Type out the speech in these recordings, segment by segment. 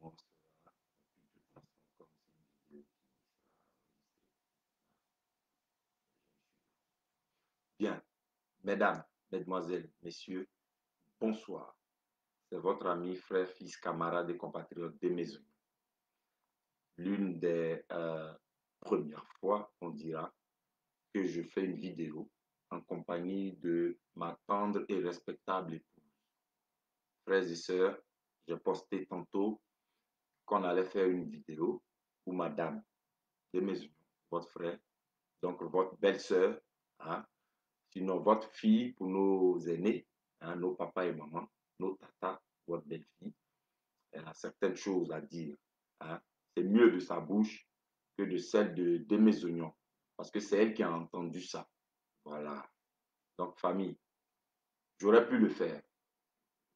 on sera de toute façon comme c'est une vidéo qui sera enregistrée. Bien, mesdames, mesdemoiselles, messieurs, bonsoir. C'est votre ami, frère, fils, camarade et compatriote des maisons. L'une des premières fois, on dira, que je fais une vidéo en compagnie de ma tendre et respectable épouse. Frères et sœurs, j'ai posté tantôt qu'on allait faire une vidéo pour madame de maison, votre frère, donc votre belle-sœur, hein, sinon votre fille pour nos aînés, hein, nos papas et mamans, nos tatas, votre belle-fille. Elle a certaines choses à dire. Hein. C'est mieux de sa bouche que de celle de mes oignons, parce que c'est elle qui a entendu ça. Voilà. Donc, famille, j'aurais pu le faire,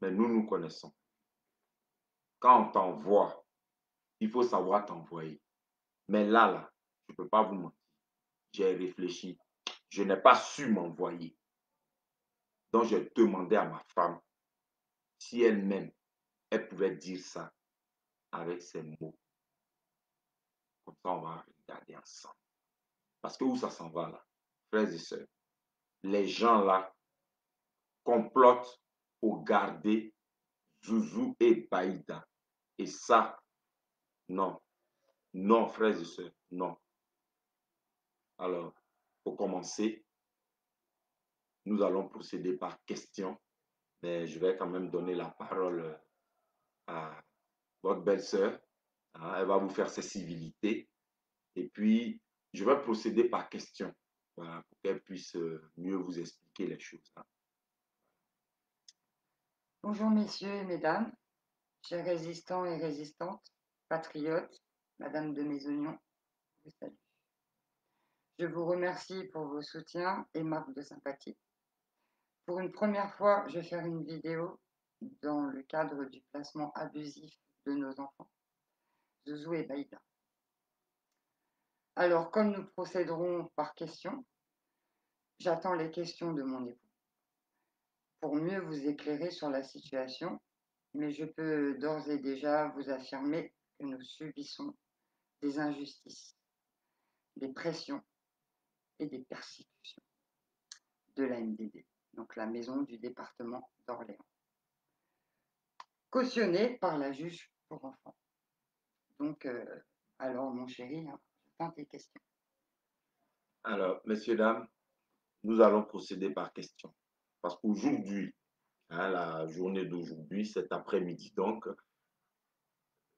mais nous nous connaissons. Quand on t'envoie, il faut savoir t'envoyer. Mais là, je ne peux pas vous mentir. J'ai réfléchi. Je n'ai pas su m'envoyer. Donc, j'ai demandé à ma femme si elle-même, elle pouvait dire ça avec ses mots. Comme ça, on va regarder ensemble. Parce que où ça s'en va là, frères et sœurs, les gens là complotent pour garder Zouzou et Baïda. Et ça, non. Non, frères et sœurs, non. Alors, pour commencer, nous allons procéder par question, mais je vais quand même donner la parole à votre belle-sœur. Hein, elle va vous faire ses civilités. Et puis, je vais procéder par question, voilà, pour qu'elle puisse mieux vous expliquer les choses. Hein. Bonjour messieurs et mesdames, chers résistants et résistantes, patriotes, Madame de Maisonnion, je vous salue. Je vous remercie pour vos soutiens et marques de sympathie. Pour une première fois, je vais faire une vidéo dans le cadre du placement abusif de nos enfants, Zouzou et Baïda. Alors, comme nous procéderons par questions, j'attends les questions de mon époux pour mieux vous éclairer sur la situation, mais je peux d'ores et déjà vous affirmer que nous subissons des injustices, des pressions et des persécutions de la MDD, donc la maison du département d'Orléans, cautionnée par la juge pour enfants. Donc, alors mon chéri, hein, j'attends tes questions. Alors, messieurs, dames, nous allons procéder par question. Parce qu'aujourd'hui, hein, la journée d'aujourd'hui, cet après-midi, donc,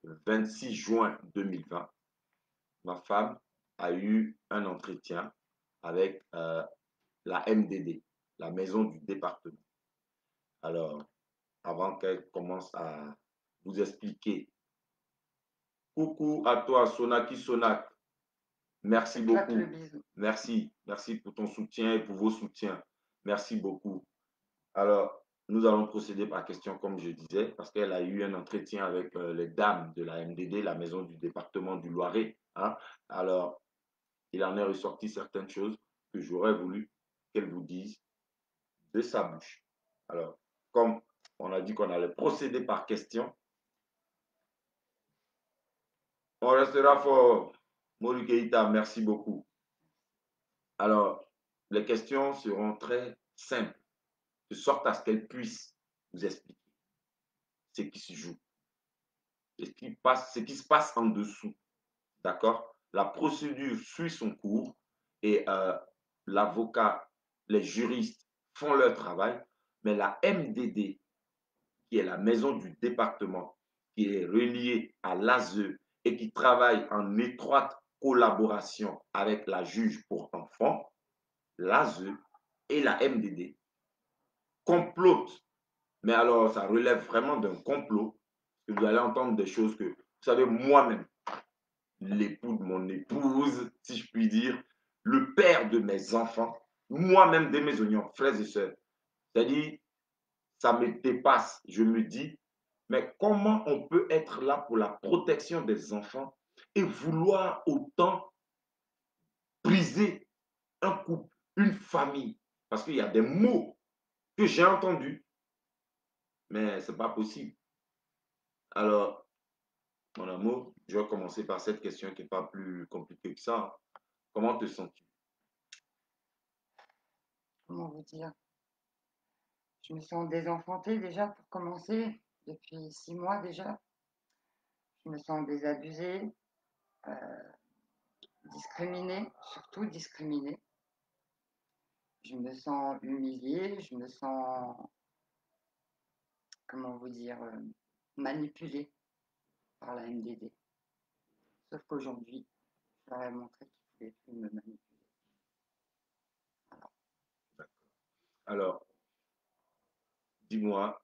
le 26 juin 2020, ma femme a eu un entretien avec la MDD, la maison du département. Alors, avant qu'elle commence à vous expliquer, coucou à toi, Sonaki Sonak. Je Merci te claque le beaucoup. bisou. Merci. Merci pour ton soutien et pour vos soutiens. Merci beaucoup. Alors, nous allons procéder par question, comme je disais, parce qu'elle a eu un entretien avec les dames de la MDD, la maison du département du Loiret. Hein. Alors, il en est ressorti certaines choses que j'aurais voulu qu'elle vous dise de sa bouche. Alors, comme on a dit qu'on allait procéder par question, on restera fort. Molu Keita, merci beaucoup. Alors, les questions seront très simples, de sorte à ce qu'elles puissent vous expliquer ce qui se joue, ce qui se passe en dessous. D'accord? La procédure suit son cours et l'avocat, les juristes font leur travail, mais la MDD, qui est la maison du département, qui est reliée à l'ASE et qui travaille en étroite collaboration avec la juge pour enfants, l'ASE et la MDD complotent. Mais alors, ça relève vraiment d'un complot. Que vous allez entendre des choses que, vous savez, moi-même, l'époux de mon épouse, si je puis dire, le père de mes enfants, moi-même de mes oignons, frères et sœurs. C'est-à-dire, ça me dépasse. Je me dis, mais comment on peut être là pour la protection des enfants et vouloir autant briser un couple, une famille? Parce qu'il y a des mots que j'ai entendus, mais ce n'est pas possible. Alors, Mon amour, je vais commencer par cette question qui n'est pas plus compliquée que ça. Comment te sens-tu? Comment vous dire? Je me sens désenfantée déjà pour commencer, depuis 6 mois déjà. Je me sens désabusée, discriminée, surtout discriminée. Je me sens humiliée, je me sens, comment vous dire, manipulée par la MDD. Sauf qu'aujourd'hui, je leur ai montré qu'ils ne pouvaient plus me manipuler. Voilà. Alors, dis-moi,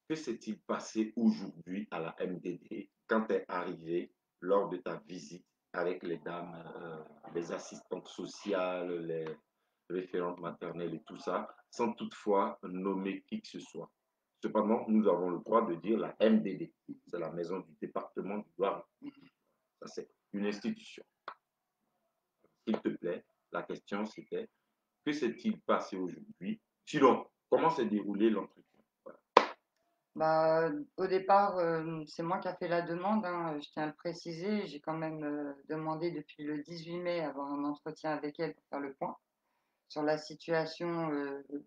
que s'est-il passé aujourd'hui à la MDD quand tu es arrivé lors de ta visite avec les dames, les assistantes sociales, les référentes maternelles et tout ça, sans toutefois nommer qui que ce soit? Cependant, nous avons le droit de dire la MDD. C'est la maison du département du Loiret. Ça, c'est une institution. S'il te plaît, la question c'était, que s'est-il passé aujourd'hui? Sinon, comment s'est déroulé l'entretien? Voilà. Bah, au départ, c'est moi qui a fait la demande, hein, je tiens à le préciser. J'ai quand même demandé depuis le 18 mai avoir un entretien avec elle pour faire le point sur la situation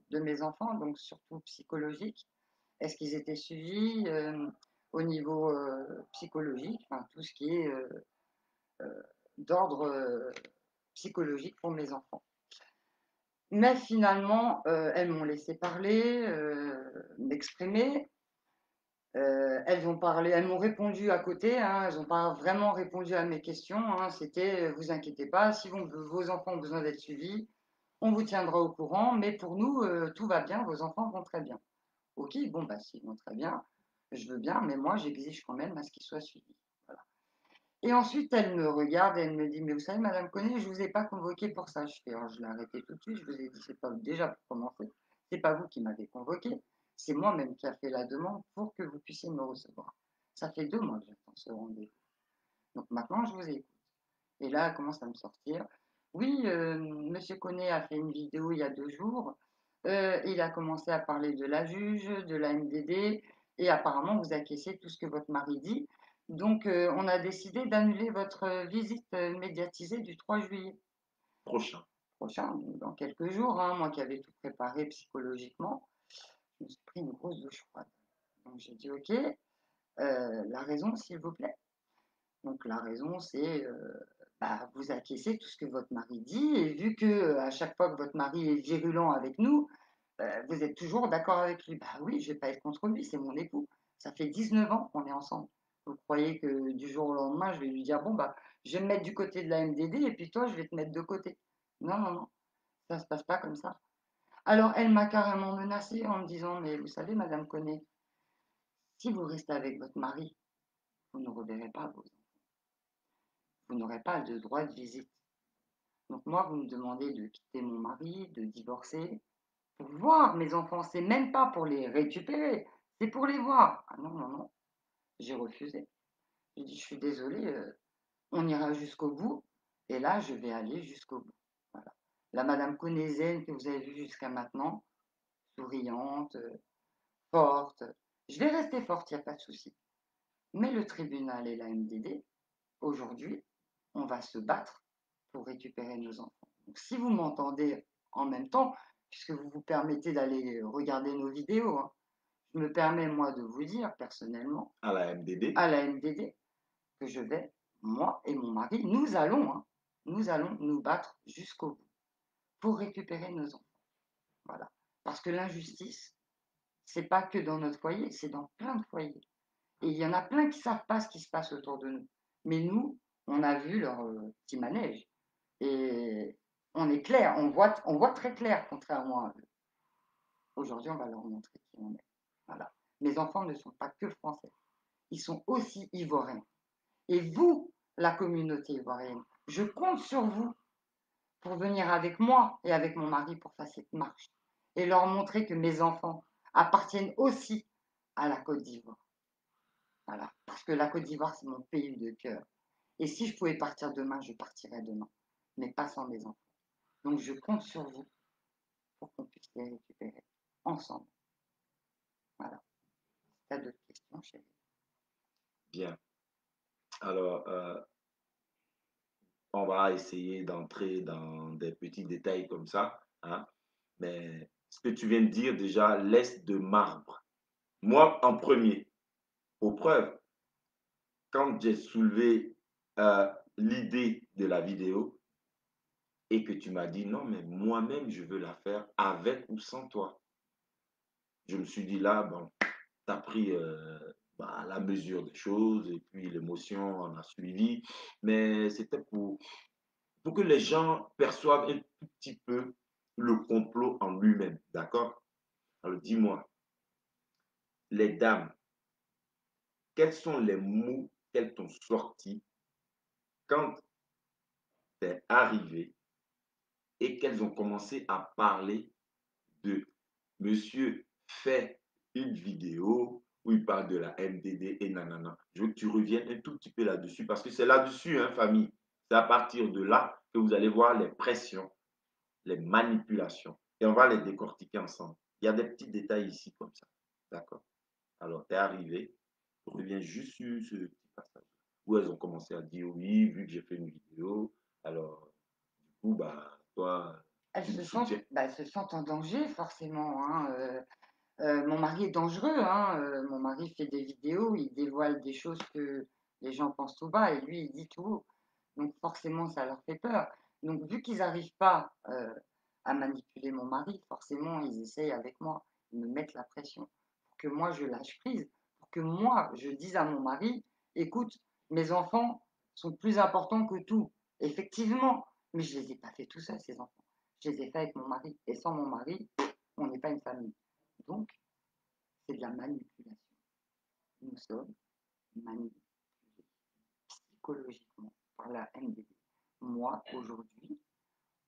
de mes enfants, donc surtout psychologique. Est-ce qu'ils étaient suivis au niveau psychologique, enfin, tout ce qui est d'ordre psychologique pour mes enfants. Mais finalement, elles m'ont laissé parler, m'exprimer. Elles ont parlé, elles m'ont répondu à côté, hein, elles n'ont pas vraiment répondu à mes questions, hein. C'était, vous inquiétez pas, si vos enfants ont besoin d'être suivis, on vous tiendra au courant, mais pour nous, tout va bien, vos enfants vont très bien. Ok, bon, bah, s'ils vont très bien, je veux bien, mais moi, j'exige quand même à ce qu'ils soient suivis. Voilà. Et ensuite, elle me regarde et elle me dit, mais vous savez, Madame Connet, je ne vous ai pas convoqué pour ça. Alors, je l'ai arrêté tout de suite, je vous ai dit, c'est pas déjà pour commencer, c'est pas vous qui m'avez convoqué, c'est moi-même qui a fait la demande pour que vous puissiez me recevoir. Ça fait 2 mois que j'attends ce rendez-vous. Donc maintenant, je vous écoute. Et là, elle commence à me sortir. Oui, Monsieur Connet a fait une vidéo il y a 2 jours. Il a commencé à parler de la juge, de la MDD, et apparemment, vous acquiescez tout ce que votre mari dit. Donc, on a décidé d'annuler votre visite médiatisée du 3 juillet Prochain. prochain, dans quelques jours, hein. Moi qui avais tout préparé psychologiquement, je me suis pris une grosse douche froide. Donc, j'ai dit, OK, la raison, s'il vous plaît. Donc, la raison, c'est bah, vous acquiescez tout ce que votre mari dit, et vu que à chaque fois que votre mari est virulent avec nous, vous êtes toujours d'accord avec lui. Bah oui, je vais pas être contre lui, c'est mon époux. Ça fait 19 ans qu'on est ensemble. Vous croyez que du jour au lendemain, je vais lui dire, bon, bah, je vais me mettre du côté de la MDD et puis toi, je vais te mettre de côté. Non, non, non, ça se passe pas comme ça. Alors, elle m'a carrément menacée en me disant, mais vous savez, Madame Connet, si vous restez avec votre mari, vous ne reverrez pas vos enfants. Vous n'aurez pas de droit de visite. Donc moi, vous me demandez de quitter mon mari, de divorcer, pour voir mes enfants. C'est même pas pour les récupérer, c'est pour les voir. Ah non, non, non, j'ai refusé. J'ai dit, je suis désolée, on ira jusqu'au bout. Et là, je vais aller jusqu'au bout. Voilà. La Madame Conézen que vous avez vue jusqu'à maintenant, souriante, forte. Je vais rester forte, il n'y a pas de souci. Mais le tribunal et la MDD, aujourd'hui, on va se battre pour récupérer nos enfants. Donc, si vous m'entendez en même temps, puisque vous vous permettez d'aller regarder nos vidéos, hein, je me permets, moi, de vous dire personnellement, À la MDD. à la MDD, que je vais, moi et mon mari, nous allons nous battre jusqu'au bout pour récupérer nos enfants. Voilà. Parce que l'injustice, c'est pas que dans notre foyer, c'est dans plein de foyers. Et il y en a plein qui ne savent pas ce qui se passe autour de nous. Mais nous, on a vu leur petit manège. Et on est clair, on voit très clair, contrairement à eux. Aujourd'hui, on va leur montrer qui on est. Voilà. Mes enfants ne sont pas que français. Ils sont aussi ivoiriens. Et vous, la communauté ivoirienne, je compte sur vous pour venir avec moi et avec mon mari pour faire cette marche et leur montrer que mes enfants appartiennent aussi à la Côte d'Ivoire. Voilà. Parce que la Côte d'Ivoire, c'est mon pays de cœur. Et si je pouvais partir demain, je partirais demain. Mais pas sans mes enfants. Donc je compte sur vous pour qu'on puisse les récupérer ensemble. Voilà. Si tu as d'autres questions, chérie. Bien. Alors, on va essayer d'entrer dans des petits détails comme ça, hein. Mais ce que tu viens de dire déjà laisse de marbre. Moi, en premier, aux preuves, quand j'ai soulevé l'idée de la vidéo et que tu m'as dit non, mais moi-même, je veux la faire avec ou sans toi. Je me suis dit là, bon, tu as pris la mesure des choses et puis l'émotion en a suivi. Mais c'était pour que les gens perçoivent un tout petit peu le complot en lui-même. D'accord? Alors dis-moi, les dames, quels sont les mots qu'elles t'ont sortis quand tu es arrivé et qu'elles ont commencé à parler de monsieur fait une vidéo où il parle de la MDD et nanana. Je veux que tu reviennes un tout petit peu là-dessus parce que c'est là-dessus, hein, famille. C'est à partir de là que vous allez voir les pressions, les manipulations et on va les décortiquer ensemble. Il y a des petits détails ici comme ça. D'accord? Alors, tu es arrivé, reviens juste sur ce petit passage où elles ont commencé à dire oui, vu que j'ai fait une vidéo, alors, du coup, bah, toi, tu me soutiens. Elles se sentent en danger forcément, hein. Mon mari est dangereux, hein. Mon mari fait des vidéos, il dévoile des choses que les gens pensent tout bas et lui, il dit tout haut. Donc forcément, ça leur fait peur. Donc vu qu'ils n'arrivent pas à manipuler mon mari, forcément, ils essayent avec moi. Ils me mettent la pression pour que moi, je lâche prise, pour que moi, je dise à mon mari, écoute, mes enfants sont plus importants que tout. Effectivement, mais je ne les ai pas fait tout seuls, ces enfants. Je les ai faits avec mon mari. Et sans mon mari, on n'est pas une famille. Donc, c'est de la manipulation. Nous sommes manipulés psychologiquement par la MDB. Moi, aujourd'hui,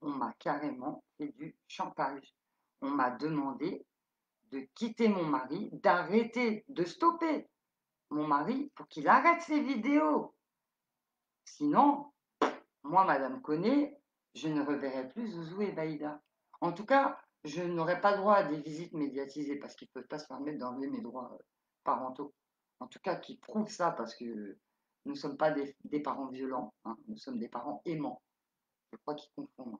on m'a carrément fait du chantage. On m'a demandé de quitter mon mari, d'arrêter, de stopper mon mari pour qu'il arrête ses vidéos. Sinon, moi, Madame connaît, je ne reverrai plus Zouzou et Baïda. En tout cas, je n'aurai pas droit à des visites médiatisées parce qu'ils ne peuvent pas se permettre d'enlever mes droits parentaux. En tout cas, qui prouvent ça parce que nous ne sommes pas des parents violents, hein, nous sommes des parents aimants. Je crois qu'ils confondent.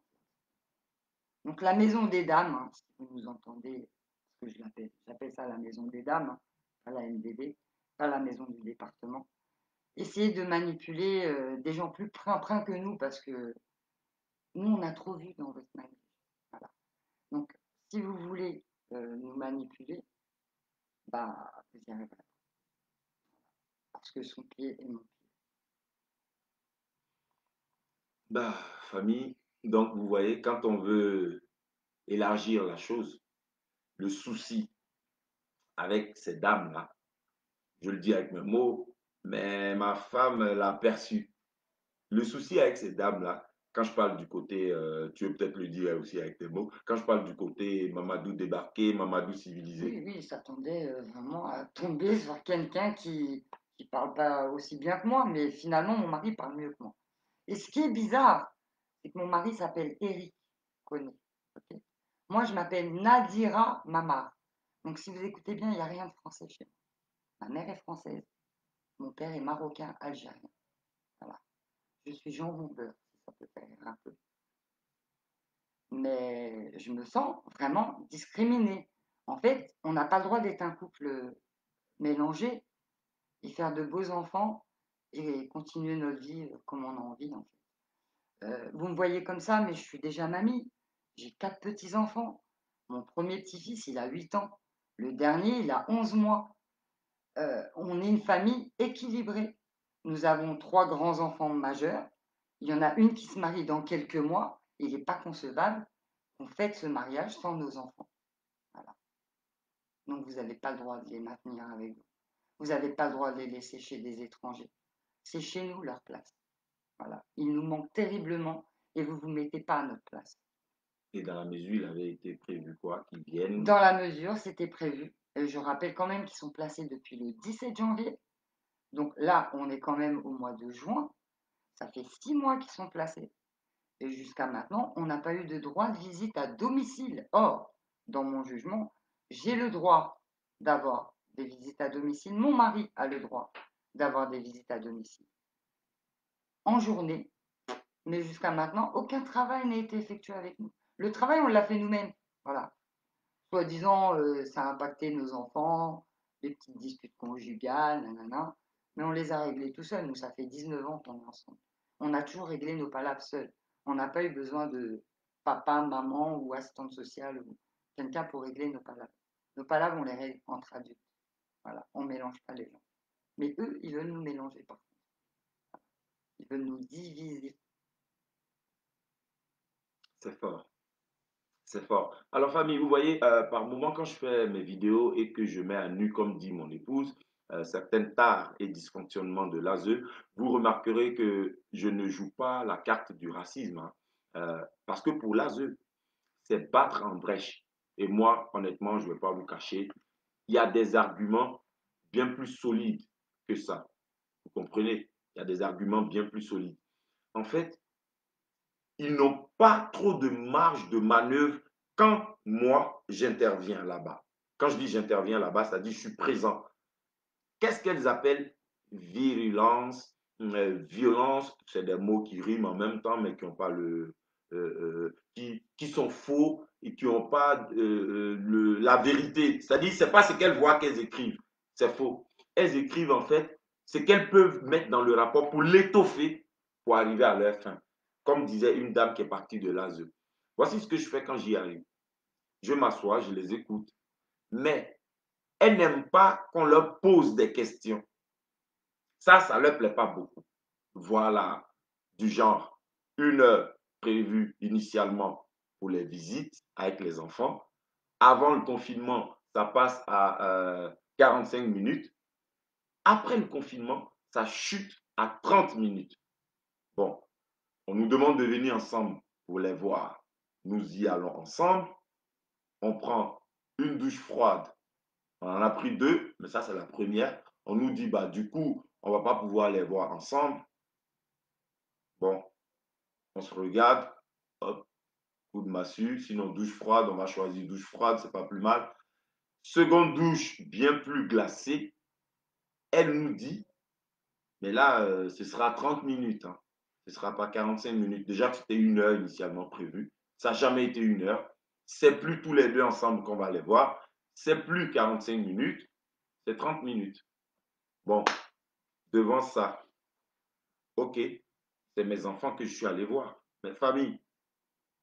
Donc la maison des dames, hein, si vous nous entendez, ce que j'appelle ça la maison des dames, hein, pas la MDD, pas la maison du département. Essayez de manipuler des gens plus prin que nous parce que nous, on a trop vu dans votre manip. Voilà. Donc, si vous voulez nous manipuler, bah, vous y arriverez pas. Parce que son pied est mon pied. Bah, famille, donc vous voyez, quand on veut élargir la chose, le souci avec ces dames-là, je le dis avec mes mots, mais ma femme l'a perçu. Le souci avec ces dames-là, quand je parle du côté, tu veux peut-être le dire aussi avec tes mots, quand je parle du côté Mamadou débarqué, Mamadou civilisé, Oui, oui, il s'attendait vraiment à tomber sur quelqu'un qui parle pas aussi bien que moi, mais finalement, mon mari parle mieux que moi. Et ce qui est bizarre, c'est que mon mari s'appelle Eric Conné. Ok. Moi, je m'appelle Nadira Mamar. Donc, si vous écoutez bien, il n'y a rien de français chez moi. Ma mère est française, mon père est marocain algérien. Voilà. Je suis Jean beurre, si ça peut faire rire un peu. Mais je me sens vraiment discriminée. En fait, on n'a pas le droit d'être un couple mélangé et faire de beaux enfants et continuer notre vie comme on a envie, en fait. Vous me voyez comme ça, mais je suis déjà mamie. J'ai 4 petits-enfants. Mon premier petit-fils, il a 8 ans. Le dernier, il a 11 mois. On est une famille équilibrée. Nous avons 3 grands-enfants majeurs. Il y en a une qui se marie dans quelques mois. Il n'est pas concevable qu'on fête ce mariage sans nos enfants. Voilà. Donc vous n'avez pas le droit de les maintenir avec vous. Vous n'avez pas le droit de les laisser chez des étrangers. C'est chez nous leur place. Voilà. Ils nous manquent terriblement et vous ne vous mettez pas à notre place. et dans la mesure, il avait été prévu quoi, qu'ils viennent. Dans la mesure, c'était prévu. Et je rappelle quand même qu'ils sont placés depuis le 17 janvier. Donc là, on est quand même au mois de juin. Ça fait 6 mois qu'ils sont placés. Et jusqu'à maintenant, on n'a pas eu de droit de visite à domicile. Or, dans mon jugement, j'ai le droit d'avoir des visites à domicile. Mon mari a le droit d'avoir des visites à domicile. En journée, mais jusqu'à maintenant, aucun travail n'a été effectué avec nous. Le travail, on l'a fait nous-mêmes. Voilà. Soi-disant, ça a impacté nos enfants, les petites disputes conjugales, nanana. Mais on les a réglées tout seuls. Nous, ça fait 19 ans qu'on est ensemble. On a toujours réglé nos palabres seuls. On n'a pas eu besoin de papa, maman ou assistante sociale ou quelqu'un pour régler nos palabres. Nos palabres, on les règle entre adultes. Voilà. On ne mélange pas les gens. Mais eux, ils veulent nous mélanger par contre. Ils veulent nous diviser. C'est fort. C'est fort. Alors, famille, vous voyez, par moment, quand je fais mes vidéos et que je mets à nu, comme dit mon épouse, certaines tares et dysfonctionnements de l'ASE, vous remarquerez que je ne joue pas la carte du racisme, hein. Parce que pour l'ASE, c'est battre en brèche. Et moi, honnêtement, je ne vais pas vous cacher, il y a des arguments bien plus solides que ça. Vous comprenez? Il y a des arguments bien plus solides. En fait, ils n'ont pas trop de marge de manœuvre quand moi, j'interviens là-bas. Quand je dis j'interviens là-bas, ça dit je suis présent. Qu'est-ce qu'elles appellent virulence, violence? C'est des mots qui riment en même temps, mais qui n'ont pas qui sont faux et qui n'ont pas la vérité. C'est-à-dire, ce n'est pas ce qu'elles voient qu'elles écrivent. C'est faux. Elles écrivent en fait ce qu'elles peuvent mettre dans le rapport pour l'étoffer pour arriver à leur fin. Comme disait une dame qui est partie de l'ASE. Voici ce que je fais quand j'y arrive. Je m'assois, je les écoute. Mais elles n'aiment pas qu'on leur pose des questions. Ça ne leur plaît pas beaucoup. Voilà, du genre, 1 heure prévue initialement pour les visites avec les enfants. Avant le confinement, ça passe à 45 minutes. Après le confinement, ça chute à 30 minutes. Bon, on nous demande de venir ensemble pour les voir. Nous y allons ensemble. On prend une douche froide. On en a pris 2, mais ça, c'est la première. On nous dit, bah, du coup, on ne va pas pouvoir les voir ensemble. Bon, on se regarde, hop, coup de massue. Sinon, douche froide, on va choisir douche froide, c'est pas plus mal. Seconde douche, bien plus glacée. Elle nous dit, mais là, ce sera 30 minutes, hein. Ce ne sera pas 45 minutes. Déjà que c'était 1 heure initialement prévu. Ça n'a jamais été 1 heure. C'est plus tous les deux ensemble qu'on va les voir. C'est plus 45 minutes, c'est 30 minutes. Bon, devant ça, ok, c'est mes enfants que je suis allé voir. Mes familles,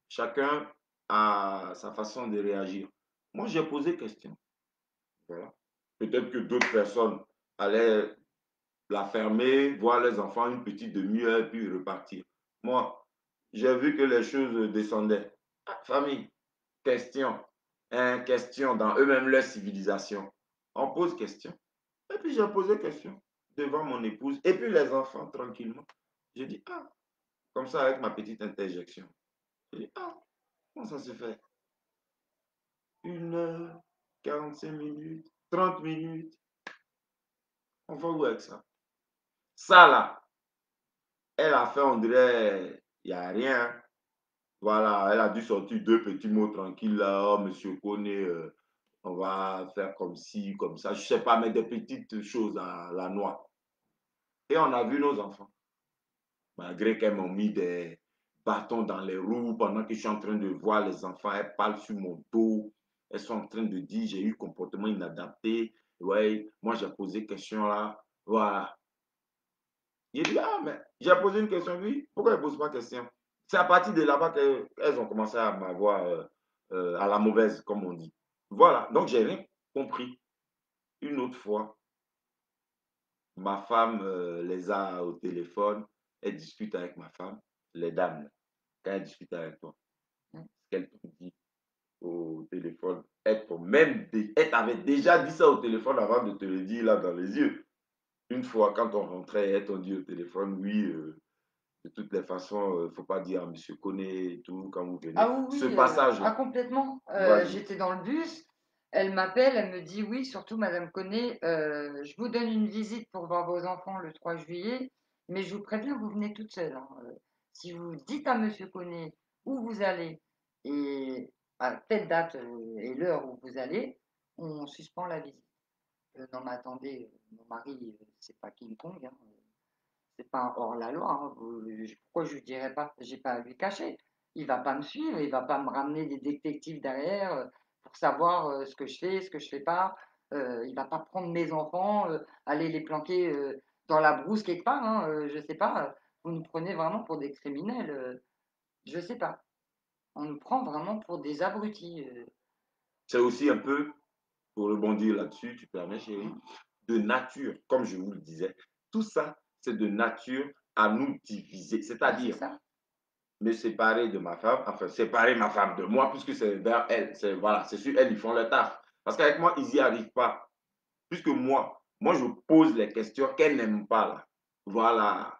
chacun a sa façon de réagir. Moi, j'ai posé question. Voilà. Peut-être que d'autres personnes allaient la fermer, voir les enfants une petite demi-heure, puis repartir. Moi, j'ai vu que les choses descendaient. Ah, famille, question, question dans eux-mêmes leur civilisation. On pose question. Et puis j'ai posé question devant mon épouse et puis les enfants tranquillement. J'ai dit, ah, comme ça avec ma petite interjection. J'ai dit, ah, comment ça se fait? 1 heure, 45 minutes, 30 minutes. On va où avec ça? Ça là, elle a fait, on dirait, il n'y a rien. Voilà, elle a dû sortir 2 petits mots tranquilles là. Oh, monsieur Koné, on va faire comme ci, comme ça. Je ne sais pas, mais des petites choses à la noix. Et on a vu nos enfants. Malgré qu'elles m'ont mis des bâtons dans les roues pendant que je suis en train de voir les enfants, elles parlent sur mon dos. Elles sont en train de dire, j'ai eu comportement inadapté. Ouais, moi j'ai posé question là. Voilà. J'ai dit, ah, mais j'ai posé une question, oui, pourquoi elles ne posent pas de question? C'est à partir de là-bas qu'elles ont commencé à m'avoir à la mauvaise, comme on dit. Voilà, donc j'ai rien compris. Une autre fois, ma femme les a au téléphone, elle discute avec ma femme, les dames, quand elle discute avec toi, ce qu'elle te dit au téléphone, elle t'avait déjà dit ça au téléphone avant de te le dire là dans les yeux. Une fois, quand on rentrait, elle t'a dit au téléphone, oui, de toutes les façons, il ne faut pas dire à monsieur Koné et tout quand vous venez. Ah Ce oui, oui, passage, ah complètement. vas-y. J'étais dans le bus, elle m'appelle, elle me dit oui, surtout Madame Connet, je vous donne une visite pour voir vos enfants le 3 juillet, mais je vous préviens, vous venez toute seule, hein. Si vous dites à Monsieur Connet où vous allez et à telle date et l'heure où vous allez, on suspend la visite. Non, mais attendez, mon mari, c'est pas King Kong, hein. C'est pas un hors-la-loi, hein. Pourquoi je lui dirais pas? J'ai pas à lui cacher. Il va pas me suivre, il va pas me ramener des détectives derrière pour savoir ce que je fais, ce que je fais pas. Il va pas prendre mes enfants, aller les planquer dans la brousse quelque part, hein, je sais pas. Vous nous prenez vraiment pour des criminels, je sais pas. On nous prend vraiment pour des abrutis. C'est aussi un peu, pour rebondir là-dessus, tu permets, chérie, Mmh. de nature, comme je vous le disais, tout ça, c'est de nature à nous diviser. Bah, c'est C'est-à-dire, ça. me séparer de ma femme, enfin séparer ma femme de moi, puisque c'est vers elle, c'est voilà, c'est sur elle, ils font le taf. Parce qu'avec moi, ils n'y arrivent pas. Puisque moi, je pose les questions qu'elle n'aime pas là. Voilà,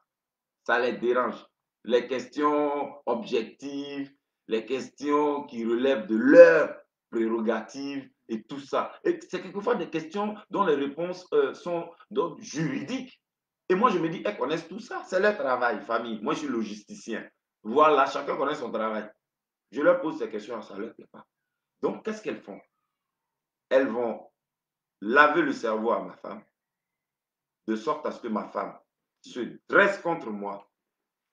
ça les dérange. Les questions objectives, les questions qui relèvent de leurs prérogatives et tout ça. Et c'est quelquefois des questions dont les réponses sont donc, juridiques. Et moi, je me dis, elles connaissent tout ça. C'est leur travail, famille. Moi, je suis logisticien. Voilà, chacun connaît son travail. Je leur pose ces questions, ça ne leur plaît pas. Donc, qu'est-ce qu'elles font? Elles vont laver le cerveau à ma femme, de sorte à ce que ma femme se dresse contre moi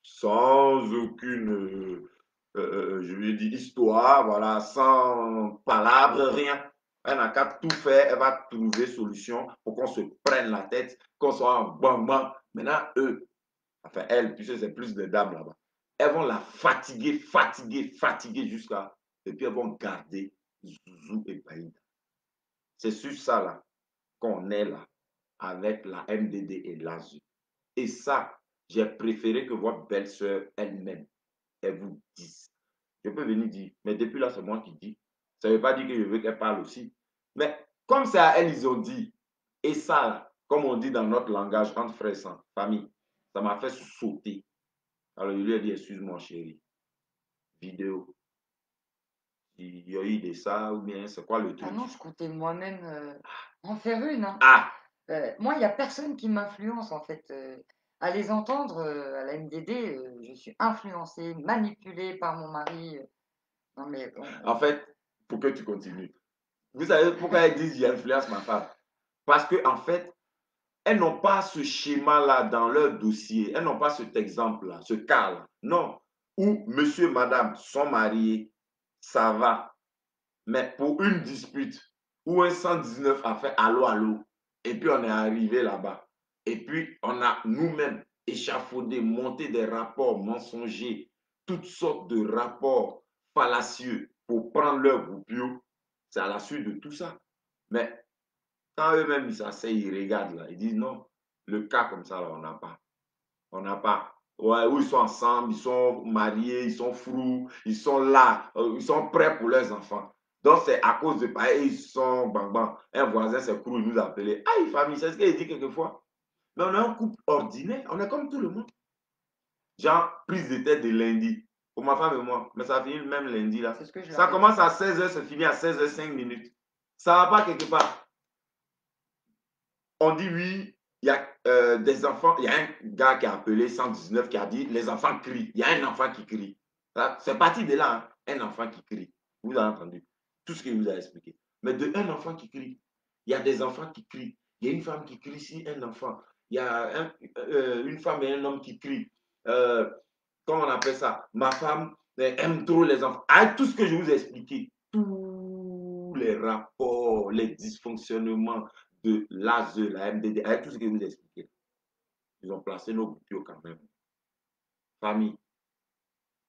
sans aucune, je lui ai dit, histoire, voilà, sans palabres, rien. Elle n'a qu'à tout faire, elle va trouver solution pour qu'on se prenne la tête, qu'on soit en bambam. Maintenant, eux, enfin, elles, puisque c'est plus des dames là-bas, elles vont la fatiguer, fatiguer, fatiguer jusqu'à. Et puis elles vont garder Zouzou et Baïda. C'est sur ça là qu'on est là, avec la MDD et l'ASU. Et ça, j'ai préféré que votre belle-sœur elle-même, elle vous dise. Je peux venir dire, mais depuis là, c'est moi qui dis. Ça ne veut pas dire que je veux qu'elle parle aussi. Mais comme c'est à elle, ils ont dit. Et ça, là, comme on dit dans notre langage, entre frères sans famille, ça m'a fait sauter. Alors, je lui ai dit, excuse-moi, chérie, vidéo. Il y a eu de ça, ou bien c'est quoi le Ah truc? non, je comptais moi-même en faire une, hein. Ah, Moi, il y a personne qui m'influence en fait, à les entendre, à la MDD, je suis influencée, manipulée par mon mari, non mais bon, en fait, pour que tu continues. Vous savez pourquoi elles disent j'influence ma femme? Parce que en fait, elles n'ont pas ce schéma-là dans leur dossier. Elles n'ont pas cet exemple-là, ce cas-là. Non. Où monsieur, madame sont mariés, ça va. Mais pour une dispute, où un 119 a fait allô, allô, et puis on est arrivé là-bas. Et puis on a nous-mêmes échafaudé, monté des rapports mensongers, toutes sortes de rapports fallacieux pour prendre leur goupillot. C'est à la suite de tout ça. Mais quand eux-mêmes ils s'asseyent, ils regardent là, ils disent non, le cas comme ça, là, on n'a pas. On n'a pas. Ouais, où ils sont ensemble, ils sont mariés, ils sont frous, ils sont là, ils sont prêts pour leurs enfants. Donc c'est à cause de pareil, ils sont bang bang. Un voisin, c'est crou, il nous a appelé. Aïe, famille, c'est ce qu'il dit quelquefois. Mais on est un couple ordinaire, on est comme tout le monde. Genre, prise de tête de lundi. Pour ma femme et moi. Mais ça finit le même lundi là. c'est ce que je Ça leur ai dit. commence à 16h, ça finit à 16h05. Ça va pas quelque part. On dit oui, il y a des enfants, il y a un gars qui a appelé 119 qui a dit les enfants crient. Il y a un enfant qui crie. C'est parti de là, hein, un enfant qui crie. Vous avez entendu tout ce qu'il vous a expliqué. Mais de un enfant qui crie, il y a des enfants qui crient. Il y a une femme qui crie si un enfant. Il y a une femme et un homme qui crient. Euh, comment on appelle ça? Ma femme aime trop les enfants. Avec tout ce que je vous ai expliqué, tous les rapports, les dysfonctionnements, de l'ASE, la MDD, avec tout ce que je vous ai expliqué. Ils ont placé nos goupilles quand même. Famille.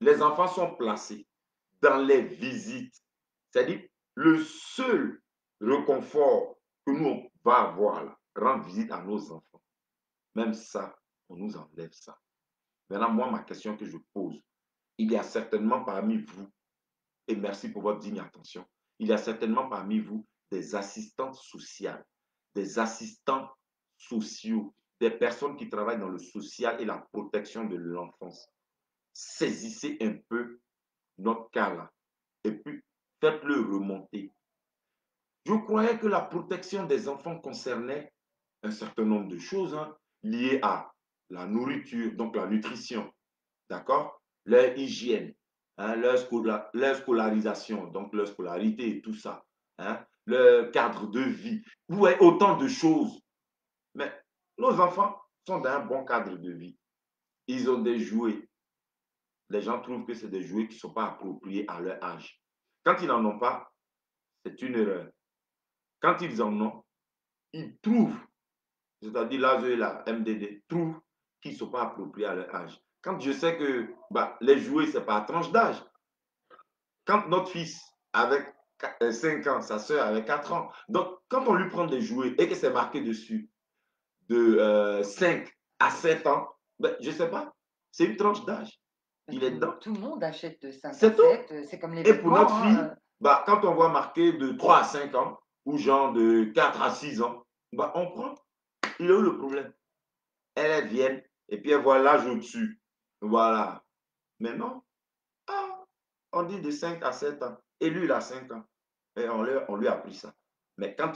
Les enfants sont placés dans les visites. C'est-à-dire, le seul réconfort que nous, on va avoir, là, rendre visite à nos enfants. Même ça, on nous enlève ça. Maintenant, moi, ma question que je pose, il y a certainement parmi vous, et merci pour votre digne attention, il y a certainement parmi vous des assistantes sociales, des assistants sociaux, des personnes qui travaillent dans le social et la protection de l'enfance. Saisissez un peu notre cas là et puis faites-le remonter. Je croyais que la protection des enfants concernait un certain nombre de choses hein, liées à la nourriture, donc la nutrition, d'accord? Leur hygiène, hein, leur scolarisation, donc leur scolarité et tout ça. Hein? leur cadre de vie. Ouais, autant de choses. Mais nos enfants sont dans un bon cadre de vie. Ils ont des jouets. Les gens trouvent que c'est des jouets qui ne sont pas appropriés à leur âge. Quand ils n'en ont pas, c'est une erreur. Quand ils en ont, ils trouvent, c'est-à-dire l'ASE et la MDD, trouvent qu'ils ne sont pas appropriés à leur âge. Quand je sais que les jouets, ce n'est pas à tranche d'âge. Quand notre fils avec 5 ans, sa soeur avec 4 ans, donc quand on lui prend des jouets et que c'est marqué dessus de 5 à 7 ans, ben, je ne sais pas, c'est une tranche d'âge. Il est dedans. Tout le monde achète de 5 à C'est tout. 7, c'est comme les Et pour notre vêtements. fille, quand on voit marqué de 3 à 5 ans, ou genre de 4 à 6 ans, on prend. Il est où le problème? Elle vient et puis elle voit l'âge au-dessus. Voilà. Mais non. Ah, on dit de 5 à 7 ans. Et lui, il a 5 ans. Et on lui a pris ça. Mais quand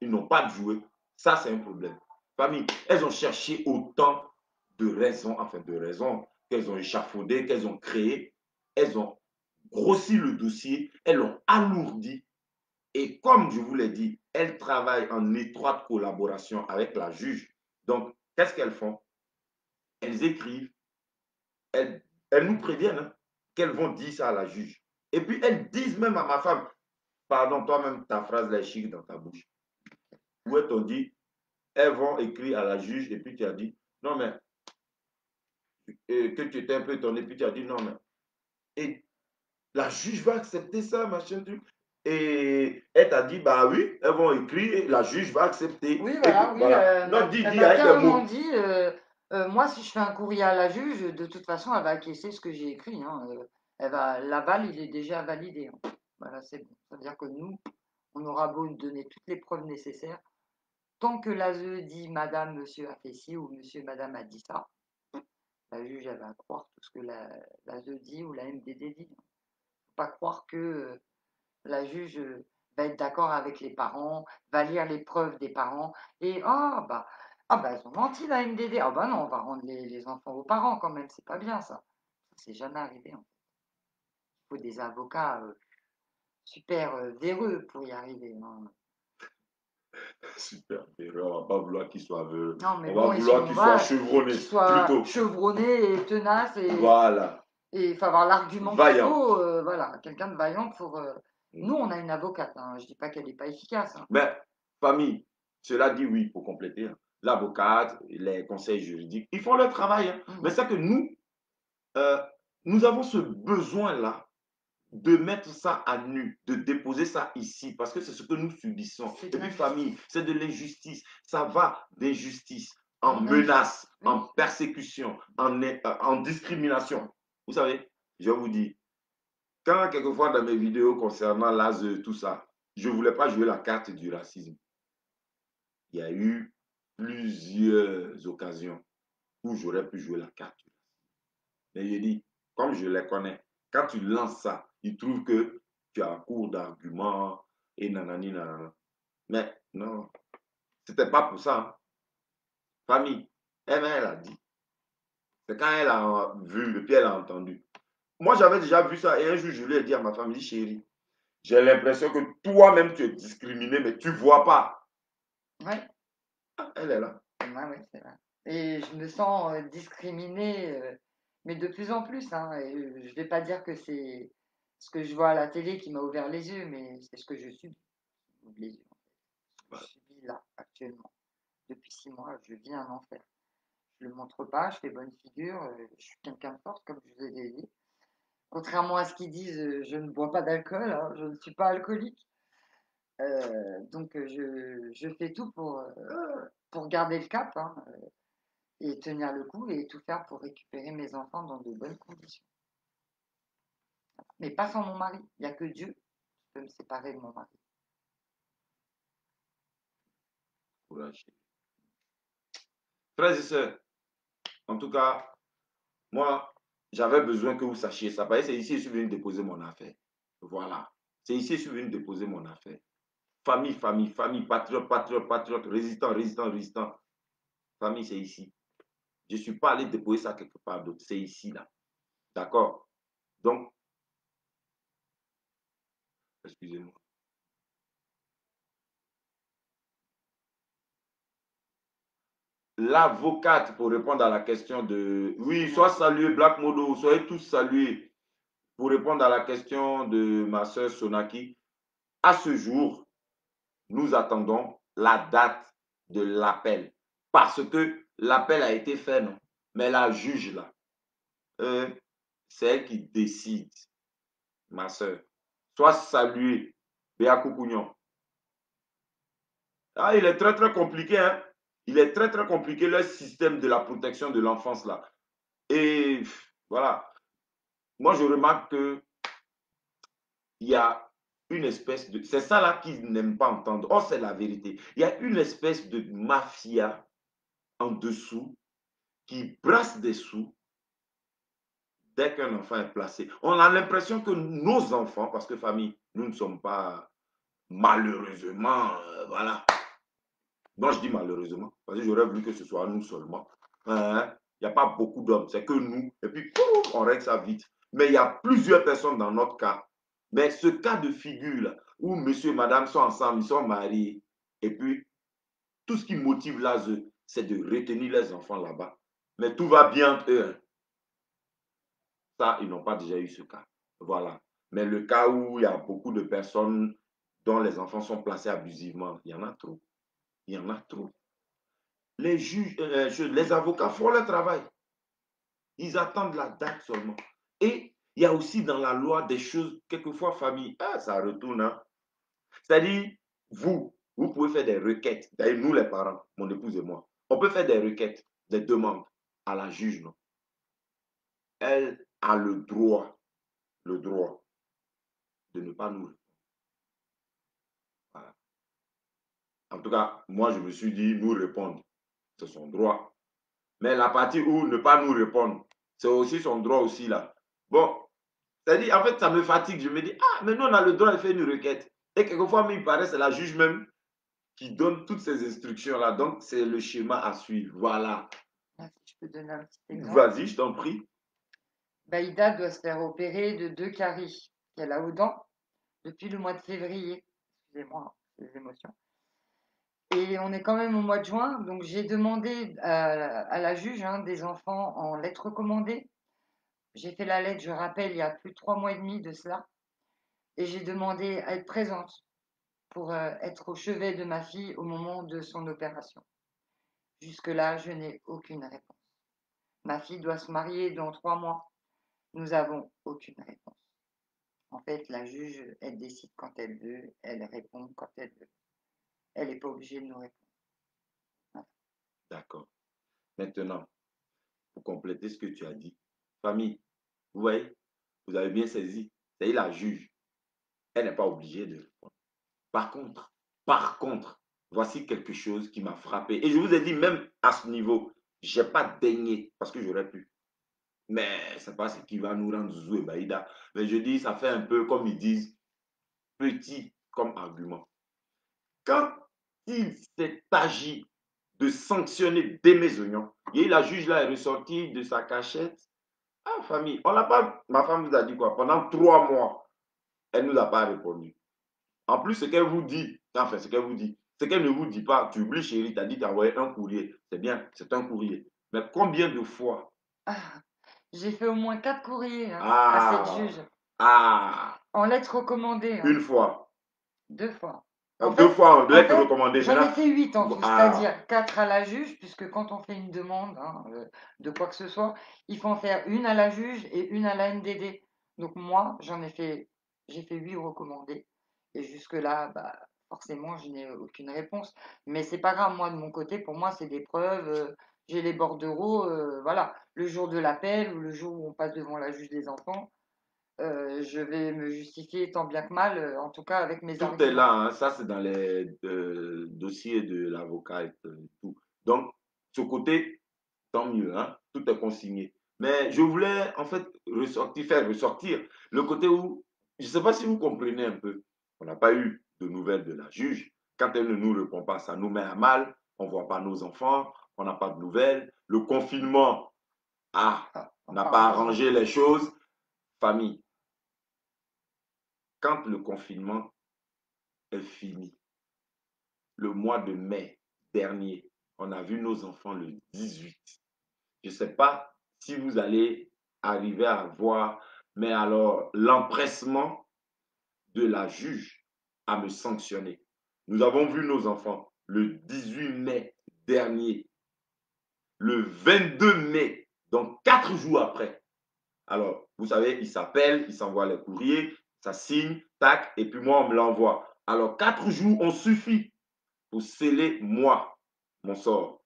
ils n'ont pas de jouet, ça, c'est un problème. Famille, elles ont cherché autant de raisons qu'elles ont échafaudées, qu'elles ont créées. Elles ont grossi le dossier, elles l'ont alourdi. Et comme je vous l'ai dit, elles travaillent en étroite collaboration avec la juge. Donc, qu'est-ce qu'elles font? Elles écrivent, elles nous préviennent hein, qu'elles vont dire ça à la juge. Et puis, elles disent même à ma femme, pardon, toi-même, ta phrase là est chic dans ta bouche. Où elles t'ont dit, elles vont écrire à la juge et puis tu as dit, non mais, que tu étais un peu étonné, puis tu as dit, non mais, et la juge va accepter ça, machin truc. Et elle t'a dit, bah oui, elles vont écrire, et la juge va accepter. Oui, Et puis, voilà, oui, voilà. Non, elle dis m'a avec des clairement mots. dit, moi, si je fais un courrier à la juge, de toute façon, elle va acquiescer ce que j'ai écrit, hein, l'aval, il est déjà validé, hein. Voilà, c'est bon. Ça veut dire que nous, on aura beau nous donner toutes les preuves nécessaires, tant que l'ASE dit madame, monsieur a fait ci ou monsieur, madame a dit ça, la juge, elle va croire tout ce que l'ASE dit ou la MDD dit. Faut pas croire que la juge va être d'accord avec les parents, va lire les preuves des parents et elles ont menti la MDD. Ah bah non, on va rendre les enfants aux parents quand même, c'est pas bien ça. C'est jamais arrivé, hein. Il faut des avocats super véreux pour y arriver, hein. Super, mais on va pas vouloir qu'il soit aveugle. Non mais On va bon, vouloir qu'il soit chevronné, qu'ils soient plutôt. chevronnés et tenaces Voilà. et il faut avoir l'argument qu'il Vaillant. faut, voilà, quelqu'un de vaillant pour. Mm. Nous, on a une avocate, hein, je dis pas qu'elle n'est pas efficace, hein. Mais, famille, cela dit oui, pour compléter, hein. L'avocate, les conseils juridiques, ils font leur travail. Hein. Mais c'est que euh, nous avons ce besoin-là de mettre ça à nu, de déposer ça ici, parce que c'est ce que nous subissons. C'est Et de puis, l'injustice. famille, c'est de l'injustice. Ça va d'injustice en En injustice, menace, oui. en persécution, en discrimination. Vous savez, je vais vous dire, quand quelquefois dans mes vidéos concernant l'ASE, tout ça, je ne voulais pas jouer la carte du racisme. Il y a eu plusieurs occasions où j'aurais pu jouer la carte. Mais je dis, comme je les connais, quand tu lances ça, ils trouvent que tu as un cours d'arguments et nanani, nanana. Mais non, c'était pas pour ça. Hein. Famille, elle a dit. C'est quand elle a vu et puis elle a entendu. Moi, j'avais déjà vu ça et un jour, je lui ai dit à ma famille, chérie, j'ai l'impression que toi-même, tu es discriminé, mais tu ne vois pas. Oui, Elle est là. ouais, c'est vrai. Et je me sens discriminée, mais de plus en plus, hein. Et je ne vais pas dire que c'est ce que je vois à la télé qui m'a ouvert les yeux, mais c'est ce que je subis. Qui m'ouvre les yeux, en fait. Je subis là, actuellement. Depuis 6 mois, je vis un enfer. Je ne le montre pas, je fais bonne figure, je suis quelqu'un de forte, comme je vous ai dit. Contrairement à ce qu'ils disent, je ne bois pas d'alcool, hein, je ne suis pas alcoolique. Donc je fais tout pour garder le cap, hein, et tenir le coup et tout faire pour récupérer mes enfants dans de bonnes conditions. Mais pas sans mon mari. Il n'y a que Dieu qui peut me séparer de mon mari. Frères et sœurs, en tout cas, moi, j'avais besoin que vous sachiez ça. Parce que c'est ici que je suis venu déposer mon affaire. Voilà. C'est ici que je suis venu déposer mon affaire. Famille, famille, famille, patriote, patriote, patriote, résistant, résistant, résistant. Famille, c'est ici. Je ne suis pas allé déposer ça quelque part d'autre. C'est ici, là. D'accord? Donc, excusez-moi. l'avocate, pour répondre à la question de... Oui, sois salué, Black Modo, soyez tous salués. Pour répondre à la question de ma sœur Sonaki, à ce jour, nous attendons la date de l'appel. Parce que l'appel a été fait, non? Mais la juge, là, c'est elle qui décide, ma sœur. Sois salué, Béa Koukouignon. Ah, il est très, très compliqué, hein? Il est très, très compliqué, le système de la protection de l'enfance, là. Et voilà. Moi, je remarque que il y a une espèce de... C'est ça là qu'ils n'aiment pas entendre. Oh, c'est la vérité. Il y a une espèce de mafia en dessous qui brasse des sous dès qu'un enfant est placé. On a l'impression que nos enfants, parce que famille, nous ne sommes pas malheureusement, voilà. Non, je dis malheureusement, parce que j'aurais voulu que ce soit nous seulement. Hein? Il n'y a pas beaucoup d'hommes, c'est que nous. Et puis, on règle ça vite. Mais il y a plusieurs personnes dans notre cas. Mais ce cas de figure là, où monsieur et madame sont ensemble, ils sont mariés, et puis tout ce qui motive là, c'est de retenir les enfants là-bas. Mais tout va bien entre eux. Hein. Ça, ils n'ont pas déjà eu ce cas. Voilà. Mais le cas où il y a beaucoup de personnes dont les enfants sont placés abusivement, il y en a trop. Il y en a trop. Les juges, les avocats font leur travail. Ils attendent la date seulement. Et il y a aussi dans la loi des choses, quelquefois, famille, ah, ça retourne. Hein. C'est-à-dire, vous pouvez faire des requêtes. D'ailleurs, nous, les parents, mon épouse et moi, on peut faire des requêtes, des demandes à la juge. Non? Elle a le droit de ne pas nous répondre. Voilà. En tout cas, moi, je me suis dit, nous répondre, c'est son droit. Mais la partie où ne pas nous répondre, c'est aussi son droit aussi là. Bon, c'est-à-dire, en fait, ça me fatigue. Je me dis, ah, mais nous, on a le droit de faire une requête. Et quelquefois, il paraît, c'est la juge même qui donne toutes ces instructions-là. Donc, c'est le schéma à suivre. Voilà. Je peux donner un petit exemple. Vas-y, je t'en prie. Baïda doit se faire opérer de 2 caries qu'elle a aux dents depuis le mois de février. Excusez-moi, les émotions. Et on est quand même au mois de juin, donc j'ai demandé à la juge des enfants en lettre recommandée. J'ai fait la lettre, je rappelle, il y a plus de 3 mois et demi de cela. Et j'ai demandé à être présente pour être au chevet de ma fille au moment de son opération. Jusque-là, je n'ai aucune réponse. Ma fille doit se marier dans 3 mois. Nous n'avons aucune réponse. En fait, la juge, elle décide quand elle veut, elle répond quand elle veut. Elle n'est pas obligée de nous répondre. Voilà. D'accord. Maintenant, pour compléter ce que tu as dit, famille, vous voyez, vous avez bien saisi. C'est la juge. Elle n'est pas obligée de répondre. Par contre, voici quelque chose qui m'a frappé. Et je vous ai dit, même à ce niveau, je n'ai pas daigné parce que j'aurais pu. Mais ce n'est pas ce qui va nous rendre Zouzou et Baïda. Mais je dis, ça fait un peu, comme ils disent, petit comme argument. Quand il s'est agi de sanctionner des maisons, et la juge là est ressortie de sa cachette. Ah, famille, on n'a pas. Ma femme vous a dit quoi? Pendant 3 mois, elle ne nous a pas répondu. En plus, ce qu'elle vous dit, enfin, ce qu'elle vous dit, ce qu'elle ne vous dit pas, tu oublies, chérie, tu as dit d'envoyer un courrier. C'est bien, c'est un courrier. Mais combien de fois? Ah, j'ai fait au moins 4 courriers à cette Ah, juge, ah, en lettre recommandée, une fois. 2 fois. Deux fois en En lettre fait, recommandée. j'en ai Maintenant, fait 8 en tout, ah, c'est-à-dire 4 à la juge, puisque quand on fait une demande de quoi que ce soit, il faut en faire une à la juge et une à la NDD. Donc moi, j'ai fait 8 recommandés. Et jusque-là, bah, forcément, je n'ai aucune réponse. Mais c'est pas grave, moi, de mon côté, pour moi, c'est des preuves. J'ai les bordereaux, voilà. Le jour de l'appel ou le jour où on passe devant la juge des enfants, je vais me justifier tant bien que mal, en tout cas avec mes tout est là. arguments. Hein. Ça, c'est dans les dossiers de l'avocat et tout. Donc, ce côté, tant mieux. Hein. Tout est consigné. Mais je voulais, en fait, faire ressortir le côté où, je ne sais pas si vous comprenez un peu, on n'a pas eu de nouvelles de la juge. Quand elle ne nous répond pas, ça nous met à mal. On ne voit pas nos enfants, on n'a pas de nouvelles. Le confinement n'a Enfin, pas heureusement. arrangé les choses. Famille, quand le confinement est fini, le mois de mai dernier, On a vu nos enfants le 18. Je ne sais pas si vous allez arriver à voir, mais alors l'empressement de la juge à me sanctionner. Nous avons vu nos enfants le 18 mai dernier, le 22 mai, donc 4 jours après. Alors, vous savez, ils s'appellent, ils s'envoient les courriers, ça signe, tac, et puis moi, on me l'envoie. Alors, 4 jours ont suffi pour sceller, moi, mon sort,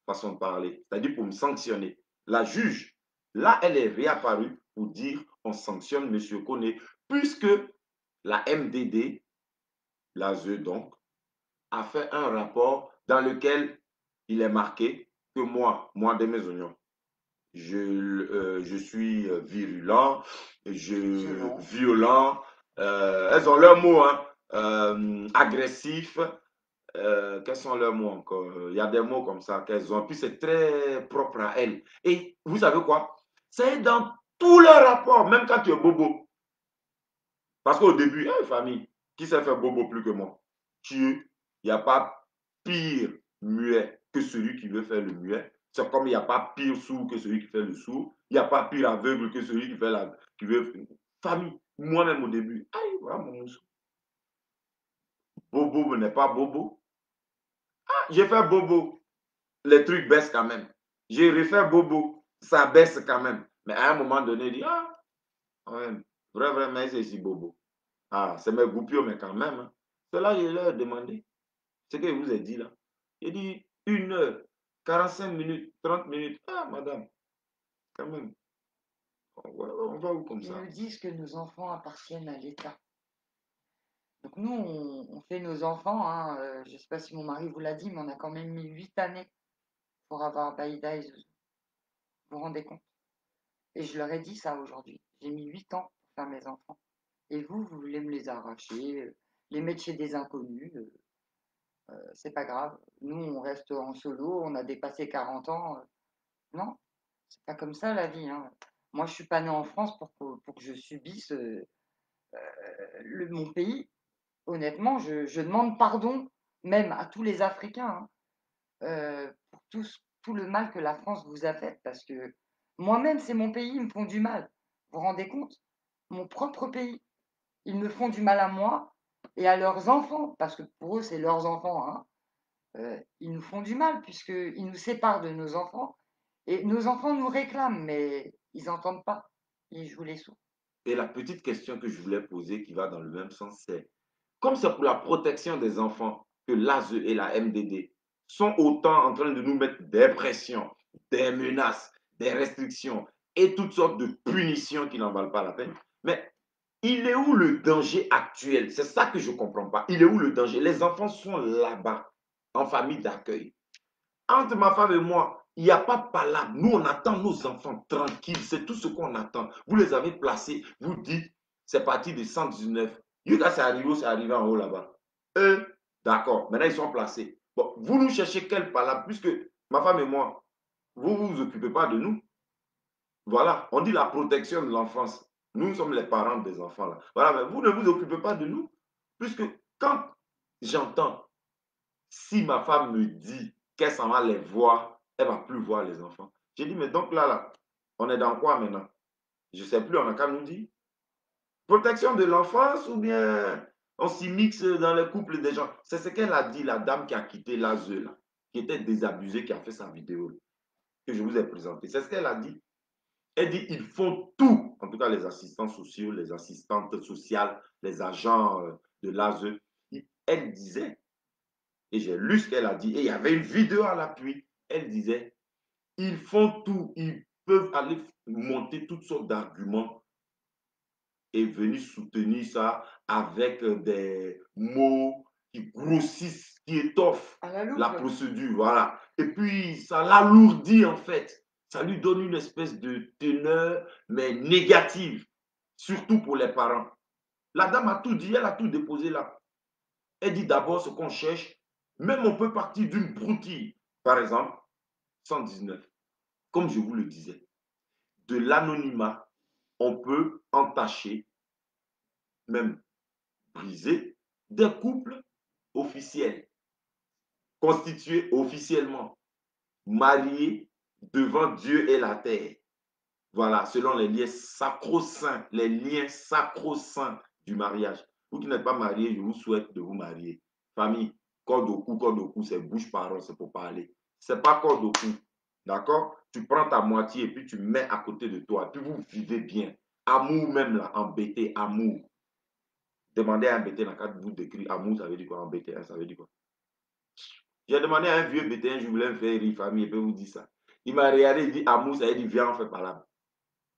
façon de parler, c'est-à-dire pour me sanctionner. La juge, là, elle est réapparue pour dire on sanctionne M. Koné, puisque la MDD, l'ASE donc, a fait un rapport dans lequel il est marqué que moi de mes oignons, je suis virulent, Violent. violent, elles ont leurs mots, hein, agressif, quels sont leurs mots encore? Il y a des mots comme ça qu'elles ont, puis c'est très propre à elles. Et vous savez quoi? C'est dans tous leurs rapports, même quand tu es bobo. Parce qu'au début, hey, famille, qui s'est fait bobo plus que moi? Dieu, il n'y a pas pire muet que celui qui veut faire le muet. C'est comme il n'y a pas pire sourd que celui qui fait le sourd. Il n'y a pas pire aveugle que celui qui fait la. Qui veut... Famille, moi-même au début, aïe, voilà mon moussou. Bobo n'est pas bobo. Ah, j'ai fait bobo. Les trucs baissent quand même. J'ai refait bobo. Ça baisse quand même. Mais à un moment donné, il dit, ah, ouais, vraiment, c'est ici bobo. Ah, c'est mes goupilles, mais quand même. Hein. Cela, je leur ai demandé. Ce que je vous ai dit là. J'ai dit 1 heure, 45 minutes, 30 minutes. Ah, madame, quand même. On va où comme Ils nous ça? disent que nos enfants appartiennent à l'État. Donc nous, on fait nos enfants, hein, je ne sais pas si mon mari vous l'a dit, mais on a quand même mis 8 années pour avoir Baïda et Zouzou. Vous vous rendez compte? Et je leur ai dit ça aujourd'hui. J'ai mis 8 ans pour faire mes enfants. Et vous voulez me les arracher, les mettre chez des inconnus, c'est pas grave. Nous, on reste en solo, on a dépassé 40 ans. Non, c'est pas comme ça la vie. Hein. Moi, je suis pas né en France pour que je subisse mon pays. Honnêtement, je demande pardon même à tous les Africains hein, pour tout le mal que la France vous a fait, parce que moi-même, c'est mon pays, ils me font du mal. Vous vous rendez compte? Mon propre pays. Ils me font du mal à moi et à leurs enfants, parce que pour eux, c'est leurs enfants. Hein. Ils nous font du mal, puisqu'ils nous séparent de nos enfants. Et nos enfants nous réclament, mais ils n'entendent pas. Ils jouent les sourds. Et la petite question que je voulais poser qui va dans le même sens, c'est comme c'est pour la protection des enfants que l'ASE et la MDD sont autant en train de nous mettre des pressions, des menaces, des restrictions et toutes sortes de punitions qui n'en valent pas la peine. Mais il est où le danger actuel? C'est ça que je ne comprends pas. Il est où le danger? Les enfants sont là-bas, en famille d'accueil. Entre ma femme et moi, il n'y a pas de palabre. Nous, on attend nos enfants tranquilles. C'est tout ce qu'on attend. Vous les avez placés. Vous dites, c'est parti de 119. Yuga, c'est arrivé en haut là-bas. Eux, d'accord. Maintenant, ils sont placés. Bon, vous nous cherchez quelle palabre? Puisque ma femme et moi, vous ne vous occupez pas de nous. Voilà. On dit la protection de l'enfance. Nous sommes les parents des enfants là. Voilà, mais vous ne vous occupez pas de nous. Puisque quand j'entends si ma femme me dit qu'elle s'en va les voir, elle ne va plus voir les enfants. J'ai dit, mais donc là, on est dans quoi maintenant? Je ne sais plus, on a qu'à nous dire. Protection de l'enfance ou bien on s'y mixe dans les couples des gens. C'est ce qu'elle a dit, la dame qui a quitté l'ASE, là, qui était désabusée, qui a fait sa vidéo, que je vous ai présentée. C'est ce qu'elle a dit. Elle dit, ils font tout, en tout cas les assistants sociaux, les assistantes sociales, les agents de l'ASE. Elle disait, et j'ai lu ce qu'elle a dit, et il y avait une vidéo à l'appui. Elle disait, ils font tout, ils peuvent aller monter toutes sortes d'arguments et venir soutenir ça avec des mots qui grossissent, qui étoffent À la la loupe. procédure. Voilà. Et puis, ça l'alourdit en fait. Ça lui donne une espèce de teneur, mais négative, surtout pour les parents. La dame a tout dit, elle a tout déposé là. Elle dit d'abord ce qu'on cherche. Même on peut partir d'une broutille. Par exemple, 119. Comme je vous le disais, de l'anonymat, on peut entacher, même briser, des couples officiels. constitués officiellement, mariés devant Dieu et la terre. Voilà, selon les liens sacro-saints du mariage. Vous qui n'êtes pas mariés, je vous souhaite de vous marier. Famille, corde au cou, c'est bouche-parole, c'est pour parler. C'est pas corde au cou, d'accord? Tu prends ta moitié et puis tu mets à côté de toi, puis vous vivez bien. Amour même là, embêté, amour. Demandez à un bété dans le cadre de vous décrire amour, ça veut dire quoi? Embêté, ça veut dire quoi? J'ai demandé à un vieux bété, je voulais me faire rire, famille, et puis vous dit ça. Il m'a regardé, il dit amour, ça veut dire viens, on fait par là.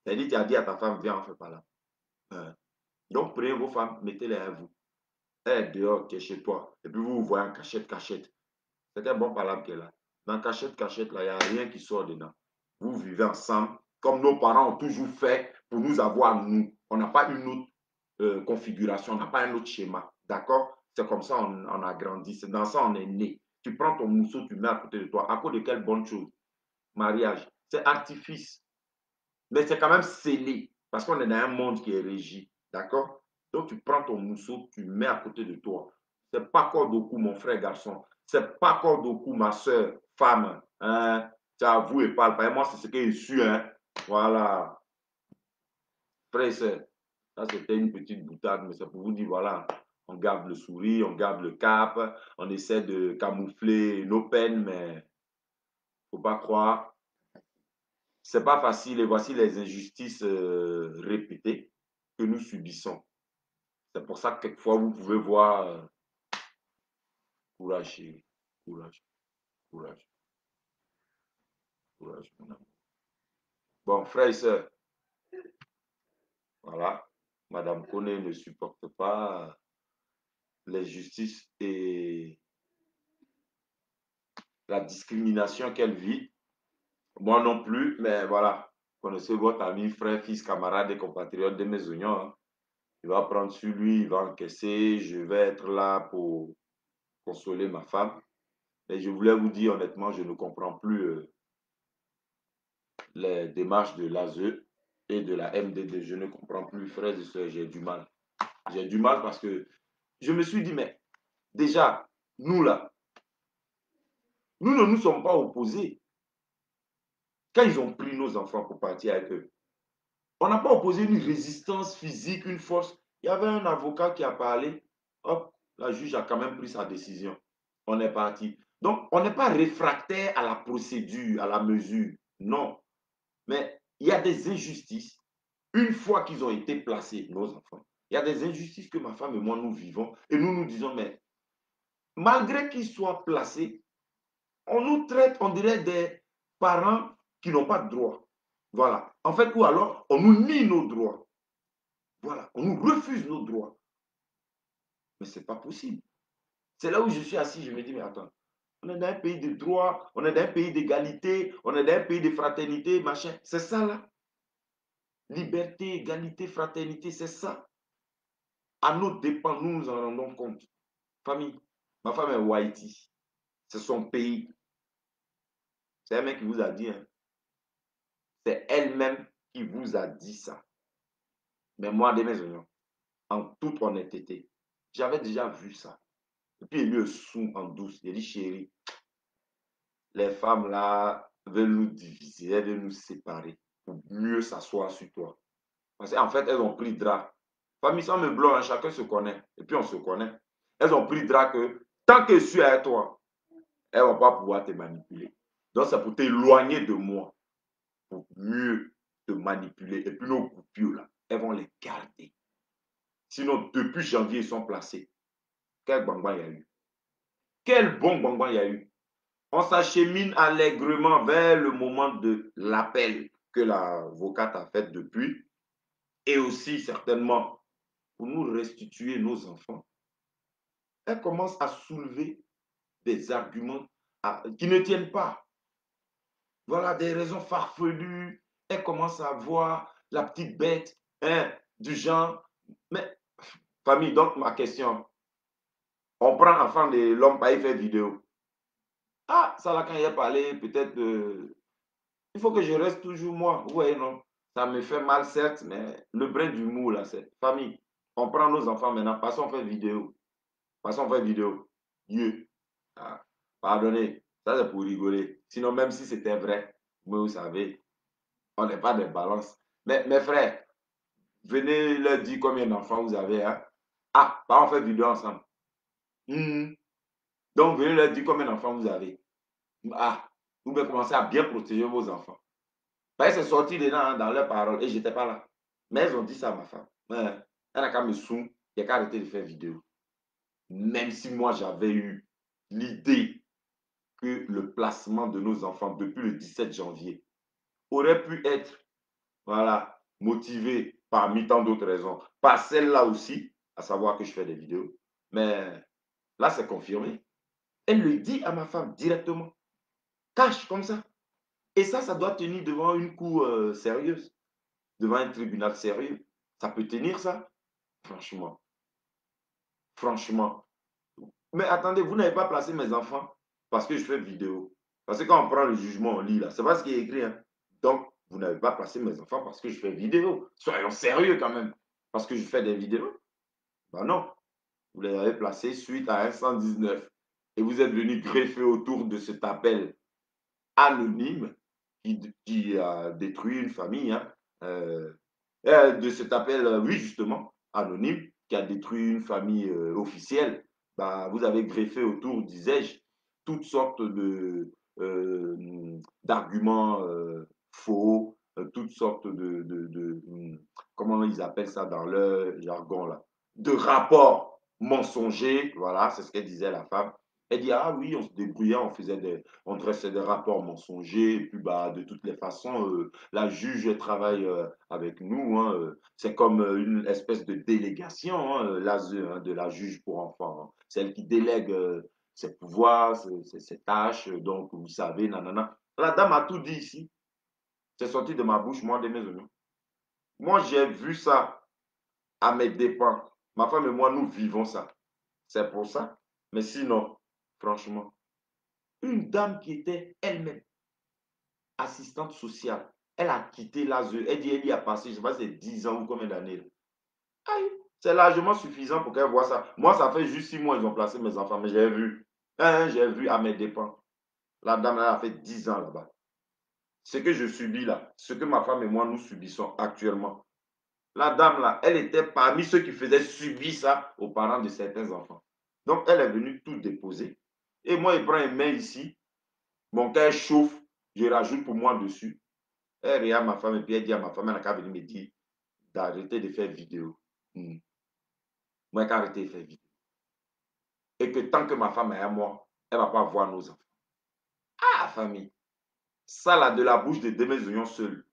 Ça veut dire tu as dit à ta femme, viens, on fait par là. Donc, prenez vos femmes, mettez-les à vous. Elle est dehors, qui est chez toi. Et puis vous vous voyez en cachette, cachette. C'est un bon palabre qu'elle a. Dans cachette, cachette, là, il n'y a rien qui sort dedans. Vous vivez ensemble, comme nos parents ont toujours fait pour nous avoir, nous. On n'a pas une autre configuration, on n'a pas un autre schéma. D'accord? C'est comme ça on a grandi. C'est dans ça on est né. Tu prends ton mousseau, tu mets à côté de toi. À cause de quelle bonne chose? Mariage. C'est artifice. Mais c'est quand même scellé. Parce qu'on est dans un monde qui est régi. D'accord? Donc, tu prends ton mousseau, tu mets à côté de toi. C'est pas corde au cou, mon frère garçon. C'est pas corde au cou, ma soeur, femme. Hein? Tu avoues et parle pas. Et moi, c'est ce que je suis. Hein? Voilà. Frère et soeur, ça c'était une petite boutade, mais c'est pour vous dire, voilà, on garde le sourire, on garde le cap, on essaie de camoufler nos peines, mais faut pas croire. C'est pas facile et voici les injustices répétées que nous subissons. C'est pour ça que quelquefois vous pouvez voir courage, chérie. Courage, courage, courage, mon amour. Bon, frères et sœurs, voilà. Madame Koné ne supporte pas l'injustice et la discrimination qu'elle vit. Moi non plus, mais voilà. Connaissez votre ami, frère, fils, camarade et compatriote de mes oignons. Hein. Il va prendre sur lui, il va encaisser. Je vais être là pour consoler ma femme. Et je voulais vous dire honnêtement, je ne comprends plus les démarches de l'ASE et de la MDD. Je ne comprends plus, frères et sœurs, j'ai du mal. J'ai du mal parce que je me suis dit, mais déjà, nous là, nous ne nous sommes pas opposés. Quand ils ont pris nos enfants pour partir avec eux, on n'a pas opposé une résistance physique, une force. Il y avait un avocat qui a parlé. Hop, la juge a quand même pris sa décision. On est parti. Donc, on n'est pas réfractaire à la procédure, à la mesure. Non. Mais il y a des injustices. Une fois qu'ils ont été placés, nos enfants, il y a des injustices que ma femme et moi, nous vivons. Et nous nous disons, mais malgré qu'ils soient placés, on nous traite, on dirait, des parents qui n'ont pas de droits. Voilà. En fait, ou alors, on nous nie nos droits. Voilà. On nous refuse nos droits. Mais ce n'est pas possible. C'est là où je suis assis, je me dis, mais attends, on est dans un pays de droit, on est dans un pays d'égalité, on est dans un pays de fraternité, machin. C'est ça là. Liberté, égalité, fraternité, c'est ça. À nos dépens, nous nous en rendons compte. Famille, ma femme est Whitey. C'est son pays. C'est un mec qui vous a dit. Hein. C'est elle-même qui vous a dit ça. Mais moi, de mes oignons, en toute honnêteté, j'avais déjà vu ça. Et puis il lui sous en douce. Il dit, chérie, les femmes là veulent nous diviser, elles veulent nous séparer pour mieux s'asseoir sur toi. Parce qu'en fait, elles ont pris drap. Famille sans me blanc, hein, chacun se connaît. Et puis on se connaît. Elles ont pris drap que tant que je suis avec toi, elles ne vont pas pouvoir te manipuler. Donc c'est pour t'éloigner de moi, pour mieux te manipuler. Et puis nos coupures là, elles vont les garder. Sinon, depuis janvier, ils sont placés. Quel bangban il y a eu? Quel bon bangban il y a eu? On s'achemine allègrement vers le moment de l'appel que l'avocate a fait depuis. Et aussi, certainement, pour nous restituer nos enfants. Elle commence à soulever des arguments qui ne tiennent pas. Voilà, des raisons farfelues. Elle commence à voir la petite bête, hein, du genre. Mais, famille, donc ma question, on prend l'enfant de l'homme pour y faire vidéo. Ah, ça là, quand il a parlé, peut-être, il faut que je reste toujours moi. Oui, non. Ça me fait mal, certes, mais le brin d'humour, là, c'est famille. On prend nos enfants maintenant, passons faire vidéo. Passons faire vidéo. Dieu. Ah. Pardonnez, ça c'est pour rigoler. Sinon, même si c'était vrai, vous savez, on n'est pas des balances. Mais mes frères, venez leur dire combien d'enfants vous avez. Hein? Ah, bah on fait vidéo ensemble. Donc, venez leur dire combien d'enfants vous avez. Ah, vous pouvez commencer à bien protéger vos enfants. Bah, c'est sorti dedans hein, dans leurs paroles et je n'étais pas là. Mais elles ont dit ça à ma femme. Elle n'a qu'à me saouler, il n'y a qu'à arrêter de faire vidéo. Même si moi j'avais eu l'idée que le placement de nos enfants depuis le 17 janvier aurait pu être voilà, motivé parmi tant d'autres raisons, par celle-là aussi, à savoir que je fais des vidéos. Mais là, c'est confirmé. Elle le dit à ma femme directement, cache comme ça. Et ça doit tenir devant une cour sérieuse, devant un tribunal sérieux. Ça peut tenir ça, franchement. Franchement. Mais attendez, vous n'avez pas placé mes enfants parce que je fais vidéo. Parce que quand on prend le jugement, on lit là. C'est pas ce qui est écrit. Hein. Donc, vous n'avez pas placé mes enfants parce que je fais vidéo. Soyons sérieux quand même. Parce que je fais des vidéos. Ben non. Vous les avez placés suite à un 119. Et vous êtes venu greffer autour de cet appel anonyme qui a détruit une famille. Hein. De cet appel, oui, justement, anonyme, qui a détruit une famille officielle, bah, vous avez greffé autour, disais-je, toutes sortes d'arguments faux, toutes sortes comment ils appellent ça dans leur jargon, là, de rapports mensongers, voilà, c'est ce qu'elle disait la femme. Elle dit, ah oui, on se débrouillait, on dressait des rapports mensongers, et puis bah, de toutes les façons, la juge travaille avec nous. Hein, c'est comme une espèce de délégation, hein, l'ASE, hein, de la juge pour enfants. Hein. C'est elle qui délègue ses pouvoirs, ses tâches. Donc, vous savez, nanana. La dame a tout dit ici. C'est sorti de ma bouche, moi, de mes oignons. Moi, j'ai vu ça à mes dépens. Ma femme et moi, nous vivons ça. C'est pour ça. Mais sinon, franchement, une dame qui était elle-même assistante sociale, elle a quitté l'ASE. Elle dit elle y a passé, je ne sais pas, c'est 10 ans ou combien d'années. Aïe, c'est largement suffisant pour qu'elle voit ça. Moi, ça fait juste 6 mois ils ont placé mes enfants, mais j'ai vu. Hein, j'ai vu à mes dépens. La dame, elle a fait 10 ans là-bas. Ce que je subis là, ce que ma femme et moi, nous subissons actuellement. La dame là, elle était parmi ceux qui faisaient subir ça aux parents de certains enfants. Donc, elle est venue tout déposer. Et moi, il prend une main ici, mon cœur chauffe, je rajoute pour moi dessus. Elle regarde ma femme et puis elle dit à ma femme, elle n'a qu'à venir me dire d'arrêter de faire vidéo. Moi, qu'à arrêter de faire vidéo. Et que tant que ma femme est à moi, elle ne va pas voir nos enfants. Ah, famille, ça là, de la bouche de mes oignons seuls.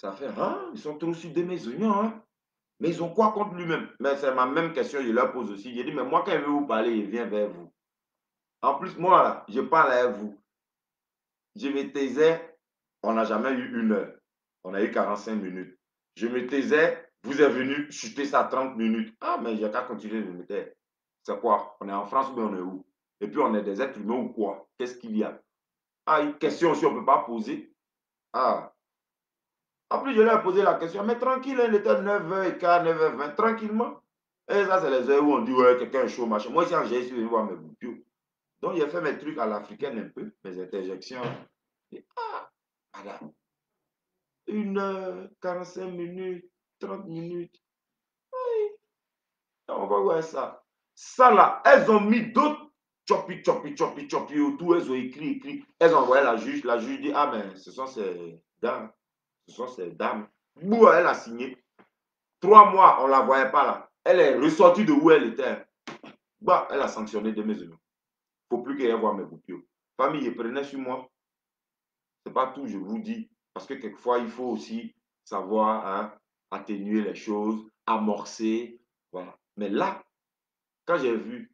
Ça fait, hein, ils sont trop sur mes oignons, hein. Mais ils ont quoi contre lui-même? Mais c'est ma même question, je leur pose aussi. J'ai dit, mais moi, quand il veut vous parler, il vient vers vous. En plus, moi, là, je parle à vous. Je me taisais, on n'a jamais eu 1 heure. On a eu 45 minutes. Je me taisais, vous êtes venu chuter ça à 30 minutes. Ah, mais j'ai qu'à continuer de me taire. C'est quoi? On est en France, mais on est où? Et puis on est des êtres humains ou quoi? Qu'est-ce qu'il y a? Ah, une question aussi, on ne peut pas poser. Ah. En plus, je leur ai posé la question, mais tranquille, il était 9h15, 9h20, tranquillement. Et ça, c'est les heures où on dit, ouais, quelqu'un est chaud, machin. Moi, ici, j'ai essayé de voir mes boupios. Donc, j'ai fait mes trucs à l'africaine un peu, mes interjections. Et, ah, madame, 1 heure, 45 minutes, 30 minutes. On va voir ça. Ça là, elles ont mis d'autres chopi, chopi, chopi, chopi autour. Elles ont écrit. Elles ont envoyé la juge dit, ah mais ce sont ces dames. Ce sont ces dames. Bouh, elle a signé. 3 mois, on ne la voyait pas là. Elle est ressortie de où elle était. Bah, elle a sanctionné de mes oignons. Il ne faut plus qu'elle voie mes boupios. Famille, prenez sur moi. Ce n'est pas tout, je vous dis. Parce que quelquefois, il faut aussi savoir hein, atténuer les choses, amorcer. Voilà. Mais là, quand j'ai vu